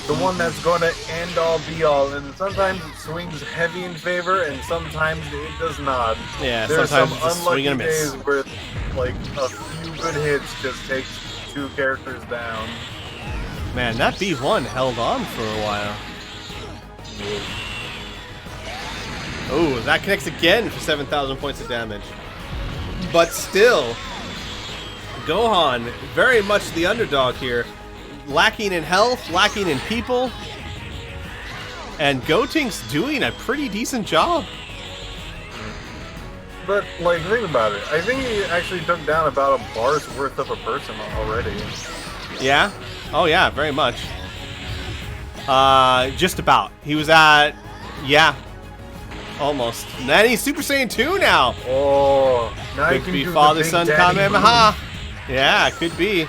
S2: The one that's going to end all be all. And sometimes it swings heavy in favor and sometimes it does not.
S1: Yeah,
S2: there's
S1: sometimes
S2: some
S1: it's a swing and
S2: unlucky
S1: a miss.
S2: days where like a few good hits just take two characters down.
S1: Man, that B1 held on for a while. Oh, that connects again for 7,000 points of damage. But still, Gohan, very much the underdog here. Lacking in health, lacking in people. And Gotenks doing a pretty decent job.
S2: But, like, think about it. I think he actually took down about a bar's worth of a person already.
S1: Yeah? Oh yeah, very much. Just about. He was at, yeah, almost. And then he's Super Saiyan 2 now.
S2: Oh, now
S1: could be Father, Son, Kamehameha. Yeah, could be.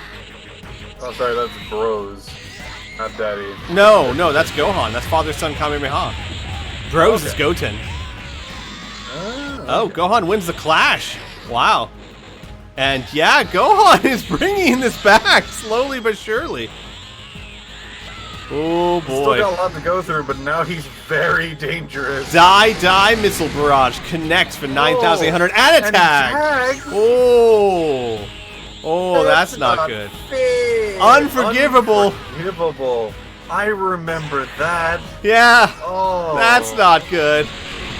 S2: Oh, sorry, that's Bros, not Daddy.
S1: No, that's Gohan. That's Father, Son, Kamehameha. Bros is Goten. Oh, Gohan wins the Clash. Wow. And yeah, Gohan is bringing this back slowly but surely. Oh boy.
S2: Still got a lot to go through, but now he's very dangerous.
S1: Die Missile Barrage connects for 9,800 and a tag. Oh, that's not good.
S2: Fair.
S1: Unforgivable.
S2: Unforgivable. I remember that.
S1: Yeah.
S2: Oh.
S1: That's not good.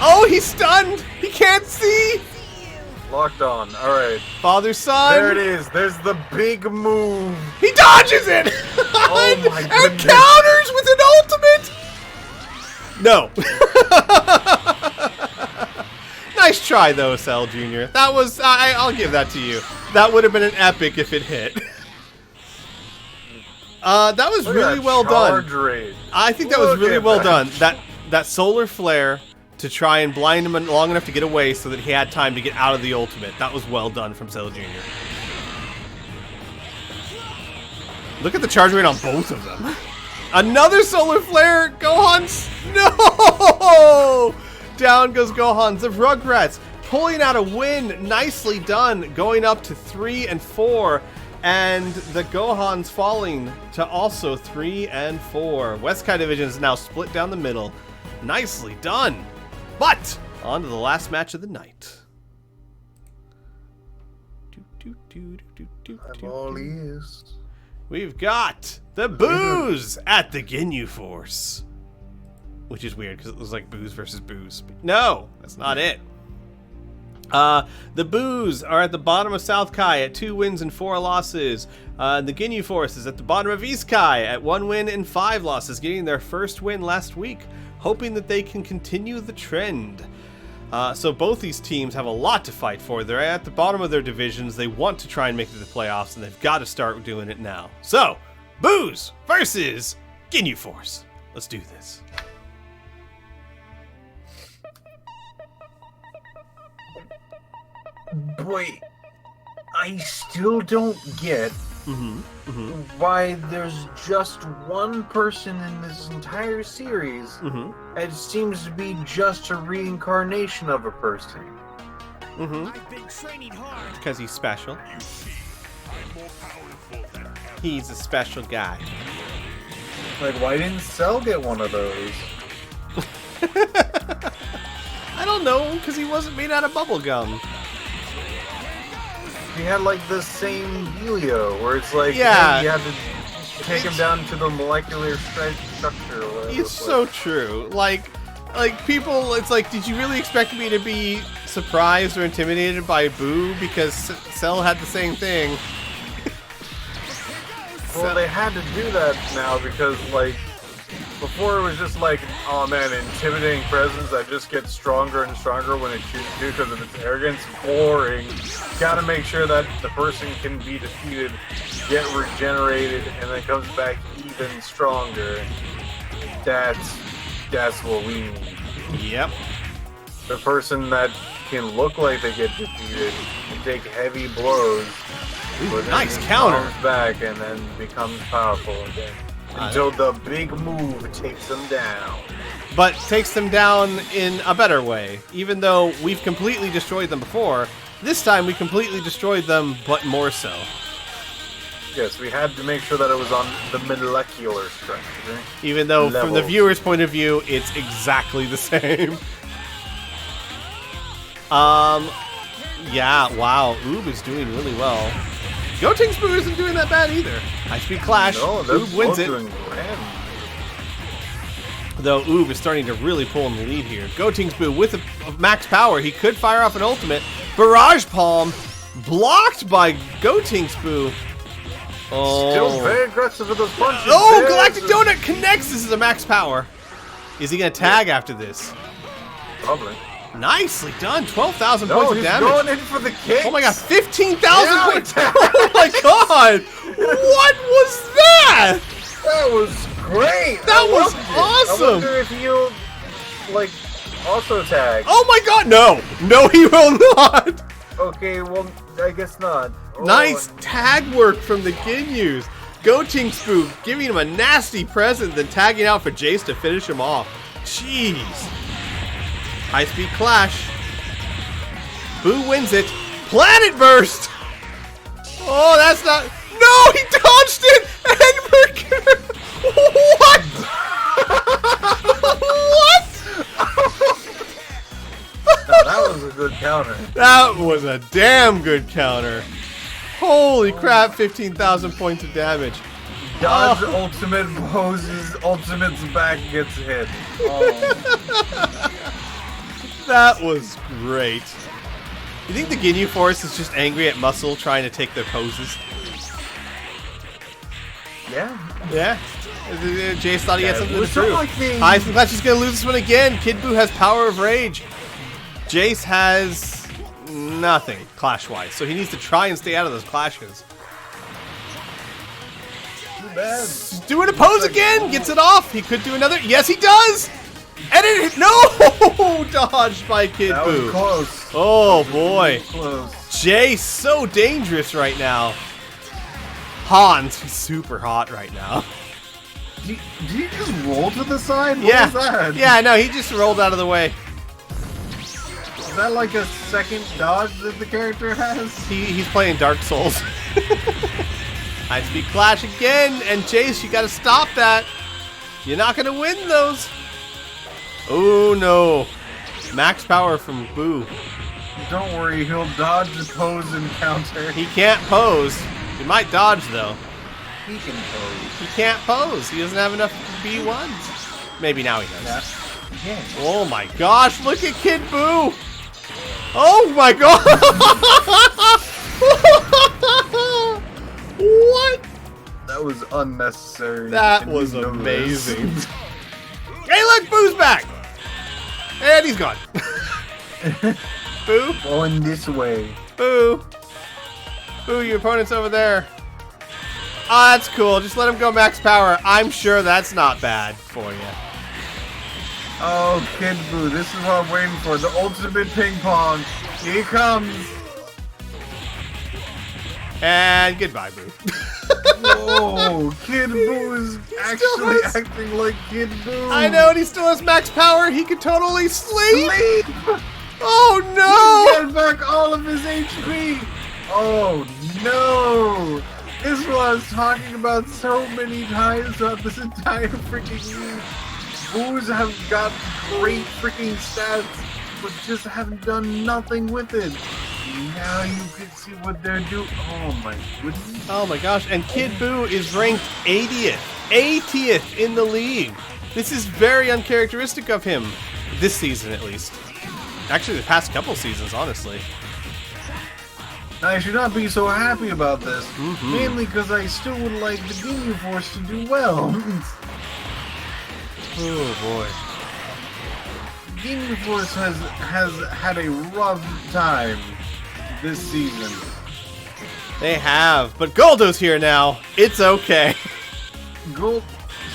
S1: Oh, he's stunned. He can't see.
S2: Locked on. All right.
S1: Father, son.
S2: There it is. There's the big move.
S1: He dodges it.
S2: Oh my goodness.
S1: And counters with an ultimate. No. Nice try though, Cell Jr. That was. I'll give that to you. That would have been an epic if it hit. That was really well done.
S2: Rate.
S1: I think that was really well done. that solar flare to try and blind him long enough to get away so that he had time to get out of the ultimate. That was well done from Cell Jr. Look at the charge rate on both of them. Another solar flare! Gohan's... No! Down goes Gohan. The Rugrats pulling out a win. Nicely done. Going up to 3 and 4. And the Gohan's falling to also 3 and 4. West Kai Division is now split down the middle. Nicely done. But on to the last match of the night.
S2: I'm all ears.
S1: We've got the Boos at the Ginyu Force. Which is weird because it looks like Boos versus Boos. But no, that's not it. The Boos are at the bottom of South Kai at 2 wins and 4 losses. The Ginyu Force is at the bottom of East Kai at 1 win and 5 losses, getting their first win last week, hoping that they can continue the trend. So both these teams have a lot to fight for. They're at the bottom of their divisions. They want to try and make it to the playoffs, and they've got to start doing it now. So, Boos versus Ginyu Force. Let's do this.
S2: Boy, I still don't get why there's just one person in this entire series. It seems to be just a reincarnation of a person.
S3: I've been training hard.
S1: Because he's special.
S3: You see, I'm more powerful than ever.
S1: He's a special guy.
S2: Like, why didn't Cell get one of those?
S1: I don't know, because he wasn't made out of bubble gum.
S2: He had like the same dealio, where it's like,
S1: Yeah.
S2: hey, you have to take him down to the molecular structure. Or whatever.
S1: It's so true. Like people, it's like, did you really expect me to be surprised or intimidated by Boo because Cell had the same thing?
S2: Well, they had to do that now because, like, before it was just like, oh man, intimidating presence that just gets stronger and stronger when it shoots you because of its arrogance. Boring. Gotta make sure that the person can be defeated, get regenerated, and then comes back even stronger. That's what we need.
S1: Yep.
S2: The person that can look like they get defeated and take heavy blows. But
S1: nice
S2: then
S1: counter.
S2: Comes back and then becomes powerful again. Until the big move takes them down.
S1: But takes them down in a better way. Even though we've completely destroyed them before, this time we completely destroyed them, but more so.
S2: Yes, we had to make sure that it was on the molecular structure.
S1: Even though from the
S2: Levels.
S1: viewer's point of view, it's exactly the same. Yeah, wow, Oob is doing really well. Gotenks Boo isn't doing that bad either. High-speed clash,
S2: No, they're
S1: Oob wins
S2: both
S1: it.
S2: doing grand.
S1: Though Oob is starting to really pull in the lead here. Gotenks Boo with a max power, he could fire off an ultimate. Barrage Palm blocked by Gotenks Boo. Oh.
S2: Still very aggressive with those punches.
S1: Oh,
S2: Very
S1: Galactic
S2: aggressive.
S1: Donut connects. This is a max power. Is he going to tag after this?
S2: Probably.
S1: Nicely done. 12,000
S2: No,
S1: points of
S2: he's
S1: damage.
S2: going in for the kick.
S1: Oh my god, 15,000
S2: Yeah,
S1: points!
S2: attack.
S1: Oh my god! What was that?
S2: That was great.
S1: That
S2: I
S1: was
S2: loved it.
S1: awesome.
S2: I wonder if he'll, like, also tag.
S1: Oh my god, no! No, he will not!
S2: Okay, well, I guess not. Oh,
S1: Nice tag work from the Ginyus. Gotenks Boo giving him a nasty present, then tagging out for Jace to finish him off. Jeez. High-speed clash. Boo wins it. Planet Burst! Oh, that's not... No, he dodged it! And Mercury... What? What?
S2: Now, that was a good counter.
S1: That was a damn good counter. Holy crap, 15,000 points of damage.
S2: Dodge ultimate poses, ultimate's back gets hit. Oh.
S1: That was great. You think the Ginyu Force is just angry at Muscle trying to take their poses?
S2: Yeah.
S1: Yeah? Jace thought he had
S2: Yeah,
S1: something
S2: it
S1: to
S2: was
S1: prove.
S2: something.
S1: Heisman Clutch is going to lose this one again. Kid Buu has Power of Rage. Jace has nothing clash-wise, so he needs to try and stay out of those clashes.
S2: Too bad.
S1: Doing a pose again! Gets it off! He could do another. Yes, he does! And it no dodged by Kid
S2: That was
S1: Buu.
S2: close.
S1: Oh boy,
S2: Close.
S1: Jay's so dangerous right now. Hans, he's super hot right now.
S2: Did you just roll to the side? What
S1: Yeah,
S2: was that?
S1: yeah, no, he just rolled out of the way.
S2: Is that like a second dodge that the character has?
S1: He's playing Dark Souls. High speed clash again, and Jace, you gotta stop that. You're not gonna win those. Oh no. Max power from Boo.
S2: Don't worry, he'll dodge, pose, and counter.
S1: He can't pose. He might dodge though.
S2: He can pose.
S1: He can't pose. He doesn't have enough B1s. Maybe now he does.
S2: Yeah.
S1: Oh my gosh, look at Kid Boo. Oh my god. What?
S2: That was unnecessary.
S1: That
S2: and
S1: was
S2: you know
S1: amazing.
S2: this.
S1: Hey, look, Boo's back. And he's gone. Boo,
S2: Going this way.
S1: Boo. Boo, your opponent's over there. Ah, that's cool. Just let him go max power. I'm sure that's not bad for you.
S2: Oh, Kid Buu, this is what I'm waiting for. The ultimate ping pong. Here he comes.
S1: And goodbye, Boo.
S2: Whoa, Kid Buu is actually acting like Kid Buu.
S1: I know, and he still has max power. He could totally sleep.
S2: Sleep!
S1: Oh no!
S2: Get back all of his HP! Oh no! This is what I was talking about so many times throughout this entire freaking league. Boos have got great freaking stats, but just haven't done nothing with it. Now you can see what they're doing. Oh my goodness.
S1: Oh my gosh, and Kid Buu is ranked 80th. 80th in the league. This is very uncharacteristic of him. This season, at least. Actually, the past couple seasons, honestly.
S2: I should not be so happy about this. Mainly because I still would like the Ginyu Force to do well.
S1: Oh boy.
S2: Ginyu Force has had a rough time this season.
S1: They have, but Goldo's here now. It's okay.
S2: Gold,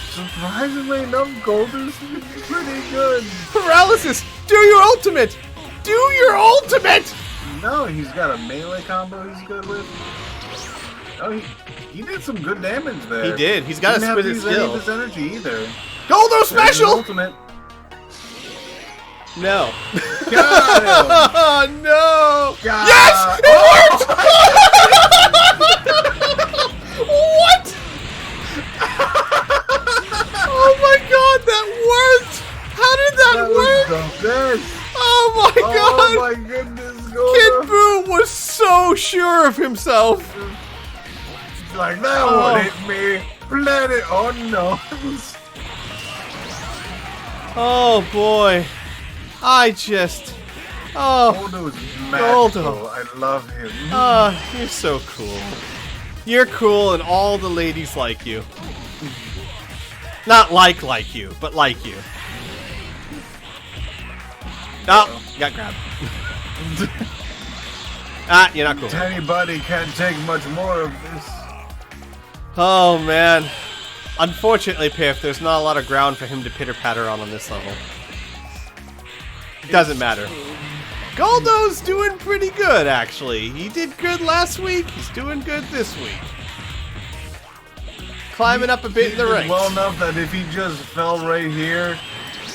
S2: surprisingly enough, Golden's pretty good.
S1: Paralysis, do your ultimate! Do your ultimate!
S2: No, he's got a melee combo he's good with. Oh, he did some good damage there.
S1: He did. He's got a
S2: Didn't have to
S1: split his
S2: use any of
S1: skill.
S2: his energy either.
S1: Goldo
S2: There's his
S1: special!
S2: ultimate.
S1: No.
S2: Got him.
S1: Oh no!
S2: Got
S1: Yes! It worked! What? Oh my god, that worked! How did that work?
S2: Was the best.
S1: Oh my god!
S2: Oh my goodness,
S1: Kid
S2: Goldo.
S1: Buu was so sure of himself.
S2: Like, that
S1: Oh.
S2: won't hit me. Planet. Oh no.
S1: Oh boy. I just... Oh,
S2: Goldo's magical.
S1: Goldo.
S2: I love him.
S1: You're so cool. You're cool and all the ladies like you. Not like you, but like you. Oh, got grabbed. Ah, you're not cool.
S2: Tiny body can't take much more of this.
S1: Oh man. Unfortunately, Piff, there's not a lot of ground for him to pitter-patter on this level. It doesn't matter. Goldo's doing pretty good, actually. He did good last week. He's doing good this week. Climbing up a bit in the
S2: He did
S1: ranks.
S2: well enough that if he just fell right here,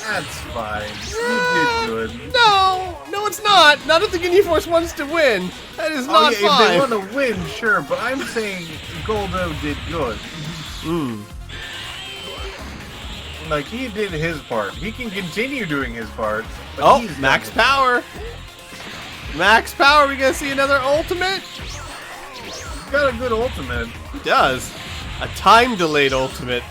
S2: that's fine. He did good.
S1: No, it's not. Not if the Ginyu Force wants to win. That is
S2: Oh,
S1: not
S2: yeah, if they
S1: fine.
S2: want to win, sure, but I'm saying Goldo did good. Like, he did his part. He can continue doing his part. But
S1: Oh,
S2: he's done
S1: max
S2: his
S1: power. Max power. We gonna see another ultimate?
S2: He's got a good ultimate.
S1: He does. A time-delayed ultimate.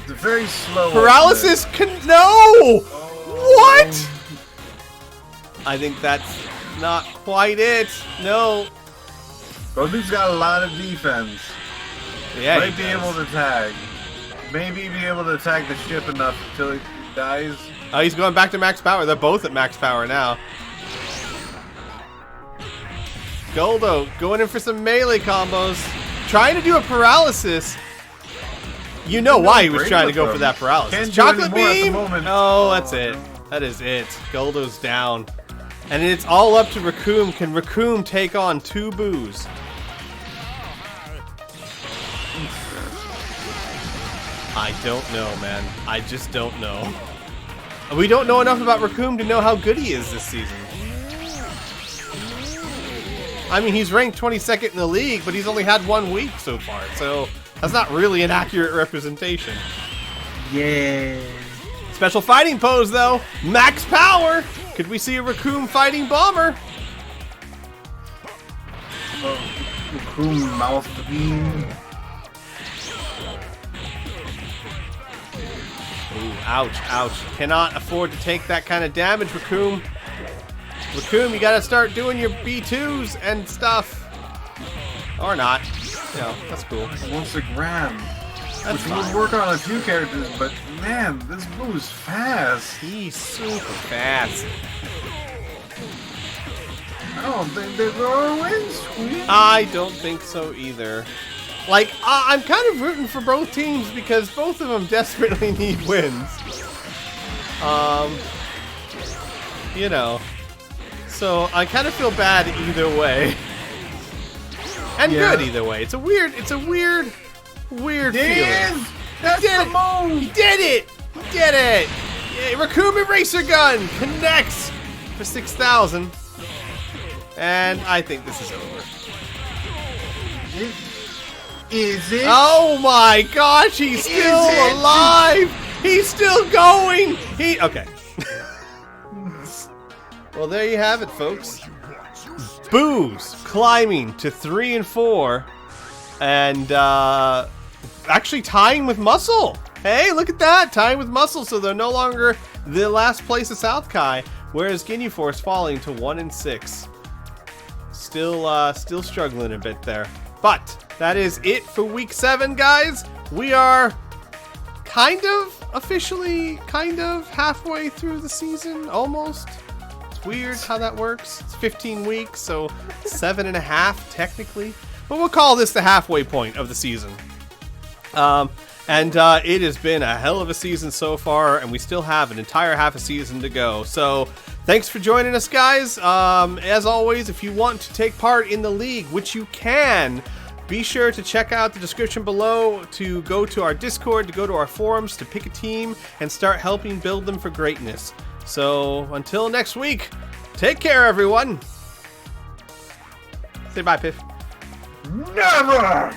S2: It's a very slow
S1: Paralysis no! What? I think that's not quite it. No.
S2: Goldo's got a lot of defense.
S1: Yeah,
S2: Might
S1: he
S2: be
S1: does.
S2: able to tag. Maybe be able to tag the ship enough until he dies.
S1: Oh, he's going back to max power. They're both at max power now. Goldo going in for some melee combos. Trying to do a paralysis. You know why he was
S2: great
S1: trying to
S2: with
S1: go
S2: them.
S1: for that paralysis.
S2: Can't do
S1: Chocolate
S2: anymore at the
S1: beam?
S2: moment.
S1: Oh, that's it. That is it. Goldo's down. And it's all up to Raccoon. Can Raccoon take on 2 boos? I don't know, man. I just don't know. We don't know enough about Raccoon to know how good he is this season. I mean, he's ranked 22nd in the league, but he's only had 1 week so far, so that's not really an accurate representation.
S2: Yeah.
S1: Special fighting pose, though. Max power. Could we see a Raccoon fighting Bomber?
S2: Raccoon mouth beam.
S1: Ooh, ouch, ouch. Cannot afford to take that kind of damage, Raccoon. Raccoon, you gotta start doing your B2s and stuff. Or not. You know, that's cool.
S2: Once a gram.
S1: That's
S2: Which would
S1: fine.
S2: work on a few characters, but man, this boo is fast.
S1: He's super fast.
S2: I don't think they're gonna win, sweet.
S1: I don't think so either. Like, I'm kind of rooting for both teams because both of them desperately need wins. You know. So I kind of feel bad either way. And
S2: Yeah.
S1: good either way. It's a weird feeling.
S2: That's
S1: Did
S2: the
S1: it!
S2: move!
S1: He did it! He did it! Yeah, Raccoon Eraser Gun connects for 6,000. And I think this is over.
S2: Is it?
S1: Oh my gosh, he's still
S2: it?
S1: alive! He's still going! Okay. Well, there you have it, folks. Boos climbing to 3 and 4. And actually tying with Muscle. Hey, look at that! Tying with Muscle, so they're no longer the last place of South Kai, whereas Ginyu Force falling to 1 and 6. Still struggling a bit there. But that is it for week 7, guys. We are officially halfway through the season, almost. It's weird how that works. It's 15 weeks, so 7.5 technically. But we'll call this the halfway point of the season. It has been a hell of a season so far, and we still have an entire half a season to go. So thanks for joining us, guys. As always, if you want to take part in the league, which you can, be sure to check out the description below to go to our Discord, to go to our forums, to pick a team, and start helping build them for greatness. So until next week, take care, everyone. Say bye, Piff.
S2: Never!